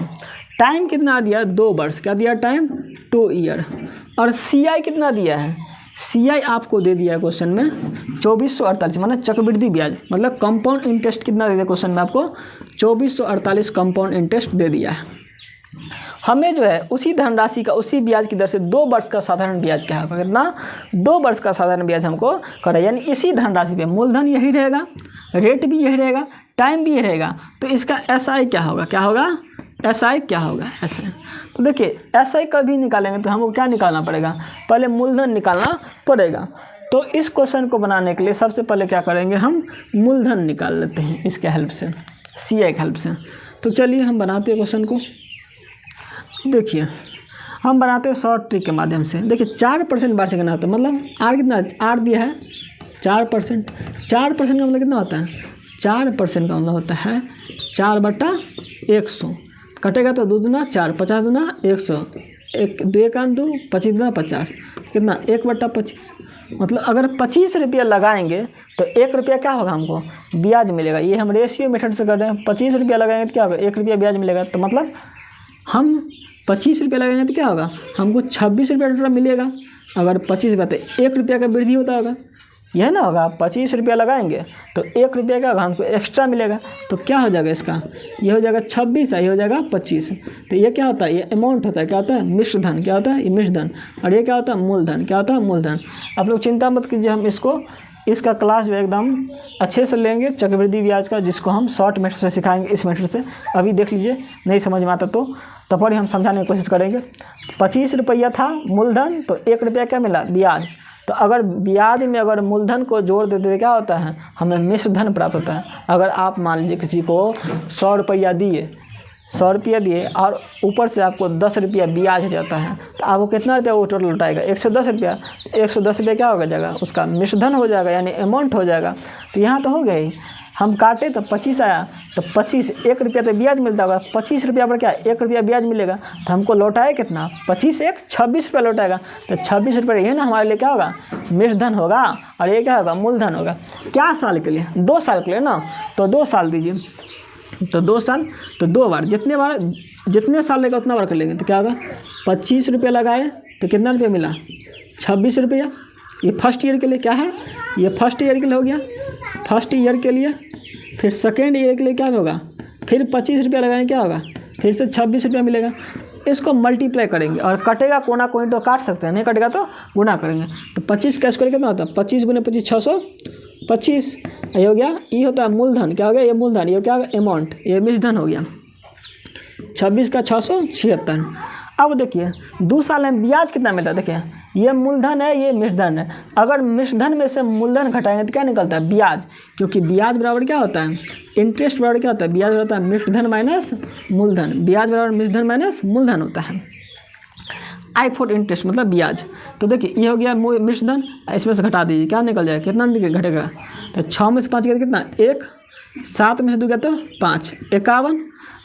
टाइम कितना दिया 2 वर्ष, क्या दिया टाइम 2 ईयर, और CI कितना दिया है, CI आपको दे दिया है क्वेश्चन में 2448, मतलब चक्रवृद्धि ब्याज, मतलब कंपाउंड इंटरेस्ट कितना दे दिया क्वेश्चन में आपको 2448 कंपाउंड इंटरेस्ट दे दिया है। हमें जो है उसी धनराशि का उसी ब्याज की दर से 2 वर्ष का साधारण ब्याज क्या होगा, कितना 2 वर्ष का साधारण ब्याज हमको करा, यानी इसी धनराशि पे मूलधन यही रहेगा, रेट भी यही रहेगा, टाइम भी यही रहेगा, तो इसका SI क्या होगा, क्या होगा SI क्या होगा, SI। तो देखिए SI कभी निकालेंगे तो हमको क्या निकालना पड़ेगा, पहले मूलधन निकालना पड़ेगा। तो इस क्वेश्चन को बनाने के लिए सबसे पहले क्या करेंगे, हम मूलधन निकाल लेते हैं इसके हेल्प से, CI के हेल्प से। तो चलिए हम बनाते हैं क्वेश्चन को। देखिए हम बनाते हैं शॉर्ट ट्रिक के माध्यम से। देखिए 4% वार्षिक ना होता है, मतलब आर कितना, आर दिया है 4%। 4% का मतलब कितना होता है, 4% का मतलब होता है 4/100। कटेगा तो 2 दूना 4, 50 दूना 100, 2 1 2, 25 दूना 50, कितना 1/25। मतलब अगर 25 रुपया लगाएंगे तो 1 रुपया क्या होगा, हमको ब्याज मिलेगा। ये हम रेशियो मेथड से कर रहे हैं। 25 रुपया लगाएंगे तो क्या होगा, 1 रुपया ब्याज मिलेगा। तो मतलब हम 25 रुपया लगाएंगे तो क्या होगा, हमको 26 रुपया टोटल मिलेगा। अगर 25 रुपया तो 1 रुपया का वृद्धि होता होगा, यह ना होगा। 25 रुपया लगाएंगे तो 1 रुपया का हमको एक्स्ट्रा मिलेगा। तो क्या हो जाएगा इसका, ये हो जाएगा 26 और ये हो जाएगा 25। तो ये क्या होता है, ये अमाउंट होता है, क्या होता है, मिश्र धन। क्या होता है, ये मिश्र धन। और ये क्या होता है, मूलधन। क्या होता है, मूलधन। आप लोग चिंता मत कीजिए, हम इसका क्लास जो एकदम अच्छे से लेंगे चक्रवृद्धि ब्याज का, जिसको हम शॉर्ट मेथड से सिखाएंगे, इस मेथड से। अभी देख लीजिए, नहीं समझ में आता तो तब ही हम समझाने की कोशिश करेंगे। 25 रुपया था मूलधन, तो 1 रुपया क्या मिला, ब्याज। तो अगर ब्याज में अगर मूलधन को जोड़ देते तो क्या होता है, हमें मिश्र धन प्राप्त होता है। अगर आप मान लीजिए किसी को 100 रुपया दिए, 100 रुपया दिए और ऊपर से आपको 10 रुपया ब्याज हो जाता है, तो आपको कितना रुपया वो टोटल लौटाएगा, 110 रुपया। 110 रुपया क्या होगा जाएगा, उसका मिश्र धन हो जाएगा, यानी अमाउंट हो जाएगा। तो यहाँ तो हो गया ही, हम काटे तो 25 आया, तो 25, 1 रुपया तो ब्याज मिलता होगा। 25 रुपया पर क्या 1 रुपया ब्याज मिलेगा, तो हमको लौटाए कितना, 25 1 26 रुपया लौटाएगा। तो 26 रुपया ये ना हमारे लिए क्या होगा, मिश्र धन होगा। और ये क्या होगा, मूलधन होगा। क्या साल के लिए, 2 साल के लिए ना। तो 2 साल दीजिए, तो 2 साल, तो 2 बार, जितने साल लेगा उतना बार कर लेंगे। तो क्या होगा, 25 रुपया लगाए तो कितना रुपया मिला, 26 रुपया। ये फर्स्ट ईयर के लिए क्या है, ये फर्स्ट ईयर के लिए हो गया, फर्स्ट ईयर के लिए। फिर सेकेंड ईयर के लिए क्या होगा, फिर 25 रुपया लगाएंगे, क्या होगा, फिर से 26 रुपया मिलेगा। इसको मल्टीप्लाई करेंगे और कटेगा कोना कोई तो काट सकते हैं, नहीं कटेगा तो गुना करेंगे। तो 25 का स्क्वायर कितना होता है, 25 गुने 25 625। ये हो गया, ये होता है मूलधन। क्या हो गया, ये मूलधन। ये क्या होगा, अमाउंट, ये मिश्र धन हो गया। 26 का 676। अब देखिए 2 साल में ब्याज कितना मिलता है। देखिए ये मूलधन है, ये मिश्र धन है। अगर मिश्र धन में से मूलधन घटाएंगे तो क्या निकलता है, ब्याज। क्योंकि ब्याज बराबर क्या होता है, इंटरेस्ट बराबर क्या होता है, ब्याज होता है मिश्र धन माइनस मूलधन। ब्याज बराबर मिश्र धन माइनस मूलधन होता है। आई फॉर इंटरेस्ट मतलब ब्याज। तो देखिए ये हो गया मिश्र धन, इसमें से घटा दीजिए, क्या निकल जाएगा, कितना घटेगा। तो 6 में से 5 गया कितना, 1, 7 में से 2 गया तो 5, 51।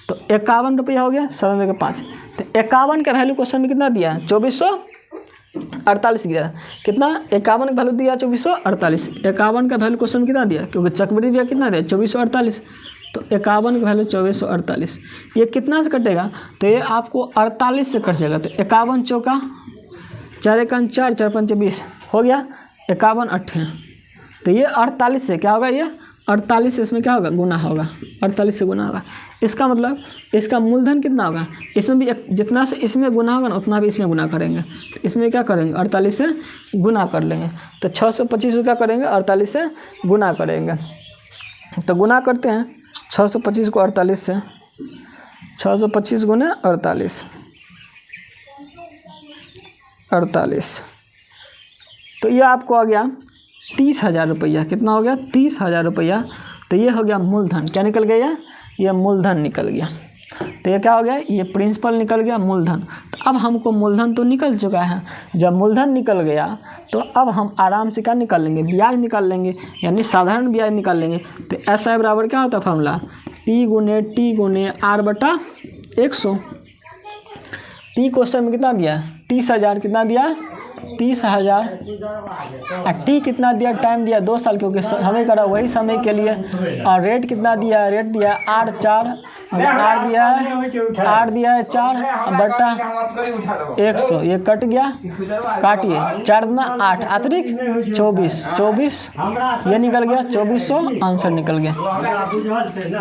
तो 51 रुपया हो गया, 7 में 5। तो 51 का वैल्यू क्वेश्चन में कितना दिया है, 2448 दिया। कितना, 51 का वैल्यू दिया 2448। 51 का वैल्यू क्वेश्चन में कितना दिया, क्योंकि चक्रवृद्धि ब्याज कितना दिया, 2448। तो 51 का वैल्यू 2448। ये कितना से कटेगा, तो ये आपको 48 से कट जाएगा। तो 51 चौका 4 1 4, 4 5 20 हो गया 51 8। तो ये 48 से क्या होगा, ये 48 से इसमें क्या होगा, गुना होगा। 48 से गुना होगा। इसका मतलब इसका मूलधन कितना होगा, इसमें भी जितना से इसमें गुना होगा ना उतना भी इसमें गुना करेंगे। तो इसमें क्या करेंगे, 48 से गुना कर लेंगे। तो 625 को क्या करेंगे, 48 से गुना करेंगे। तो गुना करते हैं 625 को 48 से, 625 गुने 48, 48। तो ये आपको आ गया 30,000 रुपया। कितना हो गया, 30,000 रुपया। तो ये हो गया मूलधन। क्या निकल गया, ये मूलधन निकल गया। तो ये क्या हो गया, ये प्रिंसिपल निकल गया, मूलधन। तो अब हमको मूलधन तो निकल चुका है। जब मूलधन निकल गया तो अब हम आराम से क्या निकाल लेंगे, ब्याज निकाल लेंगे, यानी साधारण ब्याज निकाल लेंगे। तो ऐसा बराबर क्या होता है फॉर्मूला, P गुने T गुने R/100। P क्वेश्चन में कितना दिया, 30,000। कितना दिया, 30,000। T कितना दिया, टाइम दिया 2 साल, क्योंकि हमें करा वही समय के लिए। और रेट कितना दिया, रेट दिया 8 4, R दिया है 4/100। ये कट गया, काटिए 4 दूना 8, अतिरिक्त 24, ये निकल गया 2400, आंसर निकल गया।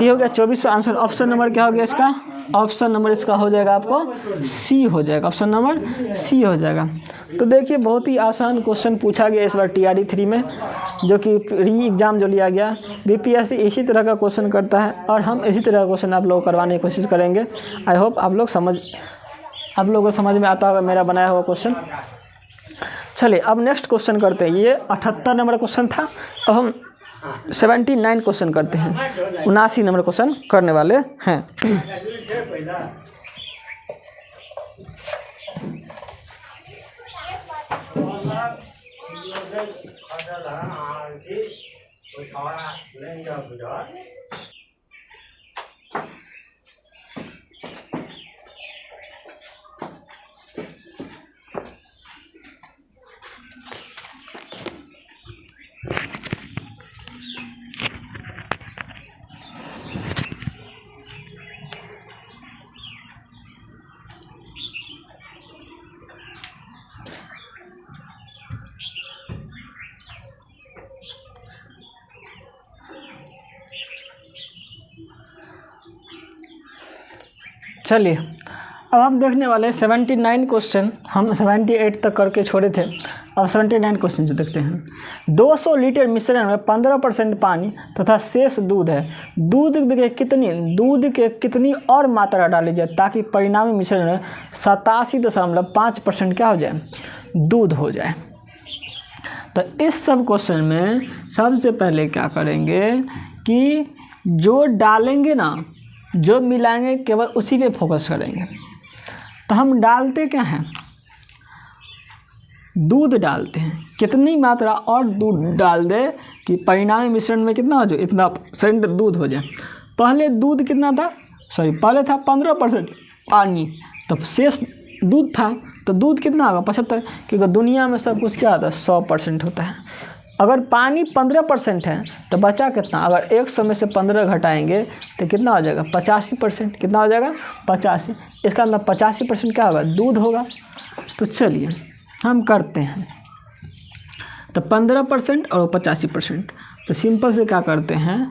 ये हो गया 2400 आंसर। ऑप्शन नंबर क्या हो गया इसका, ऑप्शन नंबर इसका हो जाएगा आपको C हो जाएगा, ऑप्शन नंबर C हो जाएगा। तो देखिए बहुत ही आसान क्वेश्चन पूछा गया इस बार TRE 3 में, जो कि री एग्ज़ाम जो लिया गया। BPSC इसी तरह का क्वेश्चन करता है और हम इसी तरह का क्वेश्चन आप लोग करवाने की कोशिश करेंगे। आई होप आप लोगों को समझ में आता होगा मेरा बनाया हुआ क्वेश्चन। चलिए अब नेक्स्ट क्वेश्चन करते हैं। ये 78 नंबर क्वेश्चन था। अब हम 79 क्वेश्चन करते हैं। 79 नंबर क्वेश्चन करने वाले हैं। चलिए अब हम देखने वाले 79 क्वेश्चन। हम 78 तक करके छोड़े थे। अब 79 क्वेश्चन जो देखते हैं। 200 लीटर मिश्रण में 15% पानी तथा शेष दूध है। दूध के कितनी और मात्रा डाली जाए ताकि परिणामी मिश्रण में 87.5% क्या हो जाए, दूध हो जाए। तो इस सब क्वेश्चन में सबसे पहले क्या करेंगे कि जो डालेंगे ना, जो मिलाएंगे, केवल उसी पे फोकस करेंगे। तो हम डालते क्या हैं, दूध डालते हैं। कितनी मात्रा और दूध डाल दे कि परिणामी मिश्रण में कितना हो जाए, इतना % दूध हो जाए। पहले दूध कितना था, पहले था 15% पानी, तब शेष दूध था। तो दूध कितना होगा, 75, क्योंकि दुनिया में सब कुछ क्या होता है, 100% होता है। अगर पानी 15% है तो बचा कितना, अगर 100 में से 15 घटाएंगे तो कितना हो जाएगा, 85%। कितना हो जाएगा, 85। इसका मतलब 85% क्या होगा, दूध होगा। तो चलिए हम करते हैं। तो 15% और 85%। तो सिंपल से क्या करते हैं,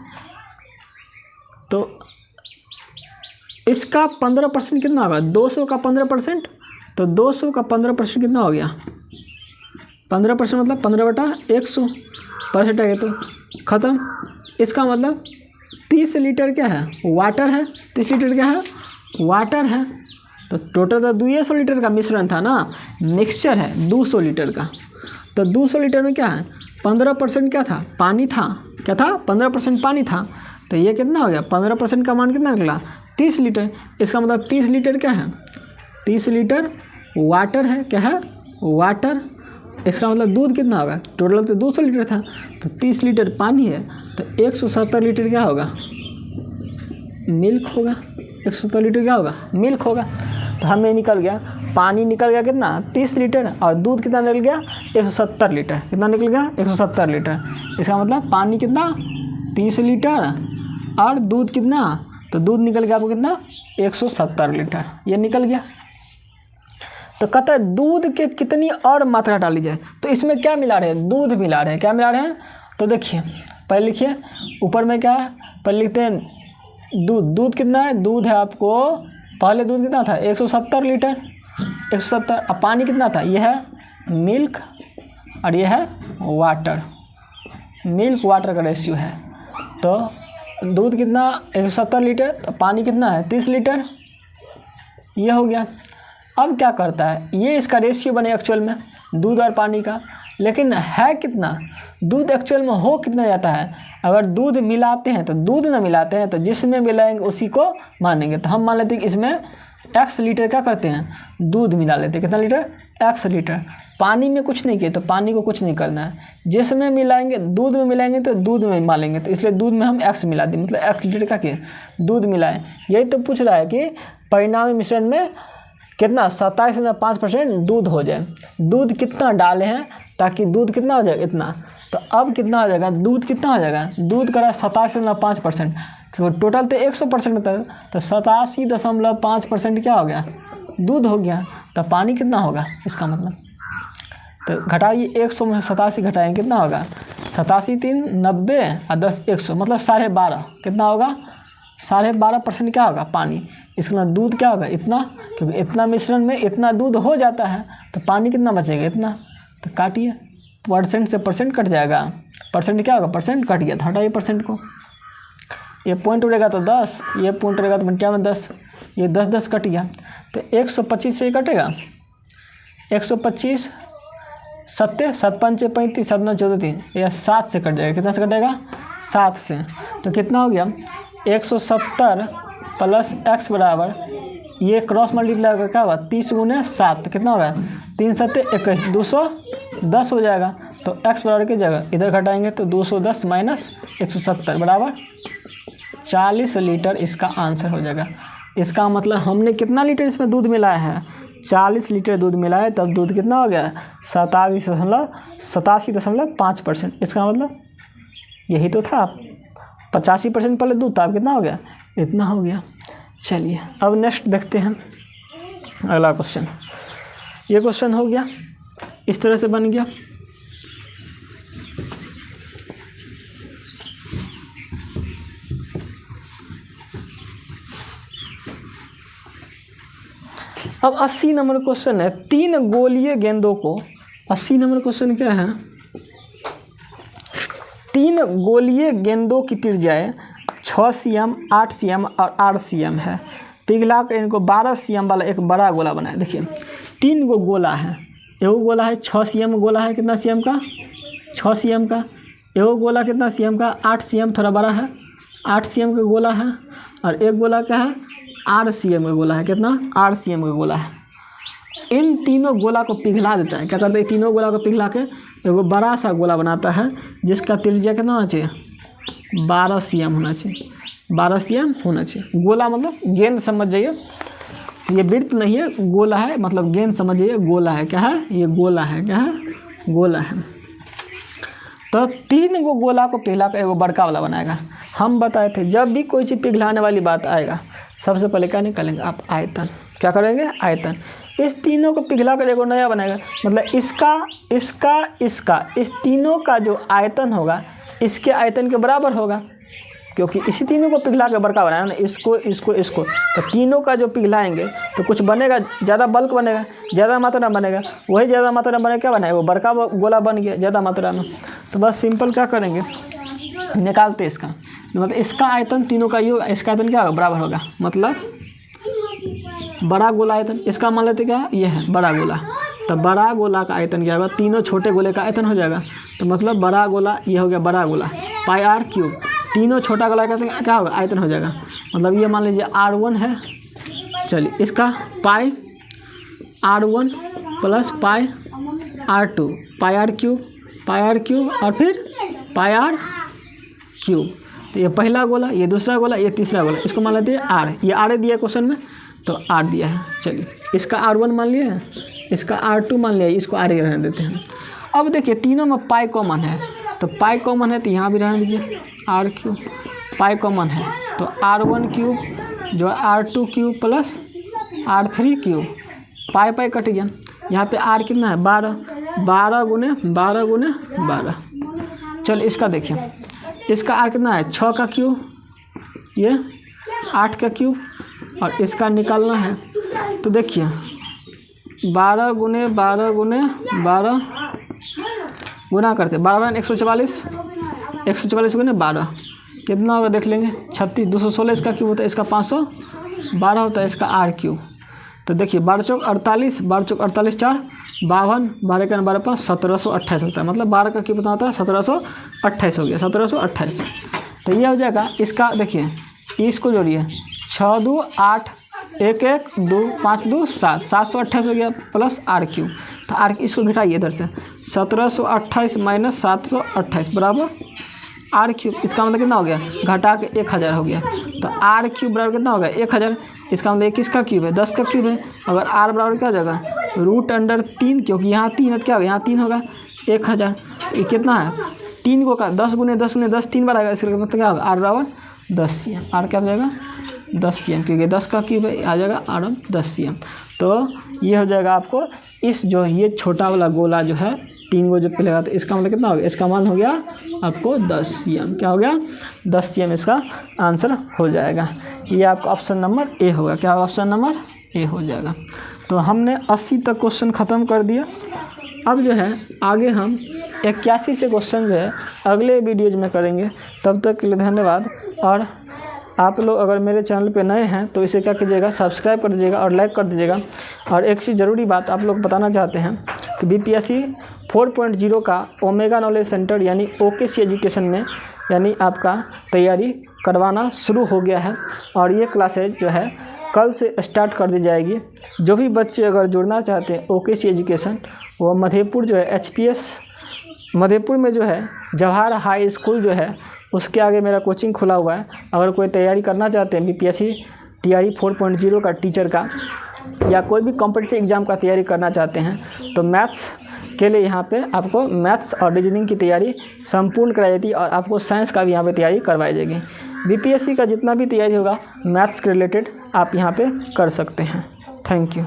तो इसका 15% कितना होगा, 200 का 15%। तो 200 का 15% कितना हो गया, 15% मतलब 15/100 % है, तो ख़त्म। इसका मतलब 30 लीटर क्या है, वाटर है। 30 लीटर क्या है, वाटर है। तो टोटल तो 200 लीटर का मिश्रण था ना, मिक्सचर है 200 लीटर का। तो 200 लीटर में क्या है, 15% क्या था, पानी था। क्या था, 15% पानी था। तो ये कितना हो गया, 15% का मान कितना निकला, 30 लीटर। इसका मतलब 30 लीटर क्या है, 30 लीटर वाटर है। क्या है, वाटर। इसका मतलब दूध कितना होगा, टोटल तो 200 लीटर था, तो 30 लीटर पानी है, तो 170 लीटर क्या होगा, मिल्क होगा। 170 लीटर क्या होगा, मिल्क होगा। तो हमें निकल गया, पानी निकल गया कितना, 30 लीटर, और दूध कितना निकल गया, 170 लीटर। कितना निकल गया, 170 लीटर। इसका मतलब पानी कितना, 30 लीटर, और दूध कितना, तो दूध निकल गया आपको कितना, 170 लीटर। ये निकल गया। तो कहता है दूध के कितनी और मात्रा डाली जाए। तो इसमें क्या मिला रहे हैं, दूध मिला रहे हैं। क्या मिला रहे हैं, तो देखिए पहले लिखिए, ऊपर में क्या है, पहले लिखते हैं दूध। दूध कितना है, दूध है आपको, पहले दूध कितना था, 170 लीटर, 170। अब पानी कितना था, ये है मिल्क, और ये है वाटर। मिल्क वाटर का रेशियो है। तो दूध कितना, 170 लीटर, तो पानी कितना है, 30 लीटर। ये हो गया। अब क्या करता है, ये इसका रेशियो बने एक्चुअल में दूध और पानी का, लेकिन है कितना, दूध एक्चुअल में हो कितना जाता है। अगर दूध मिलाते हैं तो दूध ना मिलाते हैं तो जिसमें मिलाएंगे उसी को मानेंगे। तो हम मान लेते हैं कि इसमें x लीटर क्या करते हैं, दूध मिला लेते हैं। कितना लीटर, x लीटर। पानी में कुछ नहीं किए तो पानी को कुछ नहीं करना है, जिसमें मिलाएंगे, दूध में मिलाएंगे तो दूध में मालेंगे। तो इसलिए दूध में हम x मिला दें, मतलब x लीटर का किए दूध मिलाएं। यही तो पूछ रहा है कि परिणामी मिश्रण में कितना, 27.5% दूध हो जाए। दूध कितना डाले हैं ताकि दूध कितना हो जाएगा, इतना। तो अब कितना हो जाएगा, दूध कितना हो जाएगा, दूध करा 27.5%, क्योंकि टोटल तो 100% होता है। तो 87.5% क्या हो गया, दूध हो गया। तो पानी कितना होगा, इसका मतलब तो घटाइए, 100 में 87 घटाएंगे कितना होगा, 87 3 90 और 10 100, मतलब 12.5। कितना होगा, 12.5% क्या होगा, पानी। इसका दूध क्या होगा, इतना, क्योंकि इतना मिश्रण में इतना दूध हो जाता है। तो पानी कितना बचेगा, इतना। तो काटिए, % से % कट जाएगा। % क्या होगा, % कट गया, तो हटाइए % को। ये पॉइंट उड़ेगा तो 10, ये पॉइंट उड़ेगा तो 10, ये 10 कट गया। तो 125 से कटेगा, 125 7 7 5 35 7 9 14 3, यह 7 से कट जाएगा। कितना से कटेगा? 7 से। तो कितना हो गया? 170 प्लस x बराबर, ये क्रॉस मल्टीप्लाई करके क्या होगा? 30 × 7 तो कितना होगा? 3 7 21, 210 हो जाएगा। तो x बराबर की जगह इधर घटाएंगे तो 210 माइनस 170 बराबर 40 लीटर इसका आंसर हो जाएगा। इसका मतलब हमने कितना लीटर इसमें दूध मिलाया है? 40 लीटर दूध मिलाया, तब दूध कितना हो गया? 87.5%। इसका मतलब यही तो था, 85% पहले दूध था, अब कितना हो गया? इतना हो गया। चलिए अब नेक्स्ट देखते हैं अगला क्वेश्चन। ये क्वेश्चन हो गया, इस तरह से बन गया। अब 80 नंबर क्वेश्चन है, 3 गोलीय गेंदों को, 80 नंबर क्वेश्चन क्या है? 3 गोलीय गेंदों की त्रिज्याएं 6 cm, 8 cm और 8 cm है। पिघला कर इनको 12 cm वाला एक बड़ा गोला बनाए। देखिए 3 गो गोला है, एगो गोला है 6 cm गोला है, कितना cm का? 6 cm का। एगो गोला कितना cm का? 8 cm, थोड़ा बड़ा है, 8 cm का गोला है। और एक गोला क्या है? 8 cm का गोला है। कितना? 8 cm का गोला है। इन तीनों गोला को पिघला देता है। क्या करता है? तीनों गोला को पिघला के एगो बड़ा सा गोला बनाता है, जिसका त्रिज्या कितना होना चाहिए? 12 cm होना चाहिए। 12 cm होना चाहिए। गोला मतलब गेंद समझ जाइए, ये वृत्त नहीं है, गोला है, मतलब गेंद समझ जाइए, गोला है। क्या है? ये गोला है। क्या है? गोला है। तो 3 गो गोला को पिघला कर एगो बड़का वाला बनाएगा। हम बताए थे जब भी कोई चीज़ पिघलाने वाली बात आएगा, सबसे पहले क्या निकालेंगे आप? आयतन। क्या करेंगे? आयतन। इस तीनों को पिघला कर एगो नया बनाएगा, मतलब इसका इस तीनों का जो आयतन होगा इसके आयतन के बराबर होगा, क्योंकि इसी तीनों को पिघला के बड़का बनाया ना, इसको। तो तीनों का जो पिघलाएंगे तो कुछ बनेगा, ज़्यादा बल्क बनेगा, ज़्यादा मात्रा में बनेगा। वही ज़्यादा मात्रा में बनेगा, क्या बनाएगा? वो बड़का गोला बन गया ज़्यादा मात्रा में। तो बस सिंपल क्या करेंगे, निकालते इसका, मतलब इसका आयतन तीनों का ये होगा, इसका आयतन क्या होगा? बराबर होगा। मतलब बड़ा गोला आयतन, इसका मान लेते क्या? ये है बड़ा गोला। तो बड़ा गोला का आयतन क्या होगा? तीनों छोटे गोले का आयतन हो जाएगा। तो मतलब बड़ा गोला ये हो गया बड़ा गोला, πr³। तीनों छोटा गोला का क्या होगा? आयतन हो जाएगा। मतलब ये मान लीजिए r1 है। चलिए इसका πr1 प्लस πr2, πr³ और फिर πr³। तो ये पहला गोला, ये दूसरा गोला, ये तीसरा गोला, इसको मान लेते हैं r। ये r दिया क्वेश्चन में, तो r दिया है। चलिए इसका r1 मान लिया, इसका r2 मान लिया, इसको r ही रहने देते हैं। अब देखिए तीनों में पाई कॉमन है, तो पाई कॉमन है तो यहाँ भी रहने दीजिए r³। पाई कॉमन है तो r1³ जो r2³ plus r3³, pi cut गया। यहाँ पे r कितना है? 12। 12 गुने 12 गुने 12। चल इसका देखिए, इसका r कितना है? 6 का क्यूब, ये 8 का क्यूब, और इसका निकालना है। तो देखिए 12 गुने 12 गुने 12 गुना करते, 12 144, 144 गुने 12 कितना होगा? देख लेंगे, 36। 216 इसका क्यूब होता है, इसका 512 होता है, इसका r³। तो देखिए 12 चौक 48, 12 चौक 48, 4 52, 12 का 12 5 1728 होता है। मतलब 12 का क्यूब कितना होता है? 1728 हो गया, 1728। तो ये हो जाएगा इसका। देखिए इसको जोड़िए, 6 2 8 1 1 2 5 2 7, 728 हो गया प्लस r³। तो r इसको घटाइए इधर से, 1728 माइनस 728 बराबर r³। इसका मतलब कितना हो गया? घटा के 1000 हो गया। तो r³ बराबर कितना होगा? 1000। इसका मतलब 21 का क्यूब है, 10 का क्यूब है। अगर r बराबर क्या हो जाएगा? √3, क्योंकि यहाँ 3 है तो क्या होगा? यहाँ 3 होगा, 1000। ये कितना है? 3 को का 10 गुने 10 गुने 10 3 बार आएगा, इसका मतलब क्या होगा? r बराबर 10 cm। r क्या हो जाएगा? 10 cm, क्योंकि 10 का क्यूब है, आ जाएगा r 10 cm। तो ये हो जाएगा आपको इस जो ये छोटा वाला गोला जो है 3 गो जो पे लगा, तो इसका मतलब कितना हो गया? इसका मान हो गया आपको 10 cm। क्या हो गया? 10 cm इसका आंसर हो जाएगा। ये आपका ऑप्शन नंबर ए होगा। क्या होगा? ऑप्शन नंबर ए हो जाएगा। तो हमने 80 तक क्वेश्चन ख़त्म कर दिया। अब जो है आगे हम 81 से क्वेश्चन जो है अगले वीडियोज में करेंगे। तब तक के लिए धन्यवाद। और आप लोग अगर मेरे चैनल पे नए हैं तो इसे क्या कीजिएगा? सब्सक्राइब कर दीजिएगा और लाइक कर दीजिएगा। और एक चीज़ ज़रूरी बात आप लोग बताना चाहते हैं, तो BPSC 4.0 का ओमेगा नॉलेज सेंटर यानी OKC एजुकेशन में यानी आपका तैयारी करवाना शुरू हो गया है और ये क्लासेज जो है कल से स्टार्ट कर दी जाएगी। जो भी बच्चे अगर जुड़ना चाहते हैं OKC एजुकेशन, वो मधेपुर जो है HPS मधेपुर में जो है जवाहर हाई स्कूल जो है उसके आगे मेरा कोचिंग खुला हुआ है। अगर कोई तैयारी करना चाहते हैं BPSC TRE 4.0 का टीचर का या कोई भी कॉम्पिटिटिव एग्ज़ाम का तैयारी करना चाहते हैं तो मैथ्स के लिए यहाँ पे आपको मैथ्स और रीजनिंग की तैयारी संपूर्ण कराई जाती है और आपको साइंस का भी यहाँ पे तैयारी करवाई जाएगी। BPSC का जितना भी तैयारी होगा मैथ्स के रिलेटेड आप यहाँ पे कर सकते हैं। Thank you.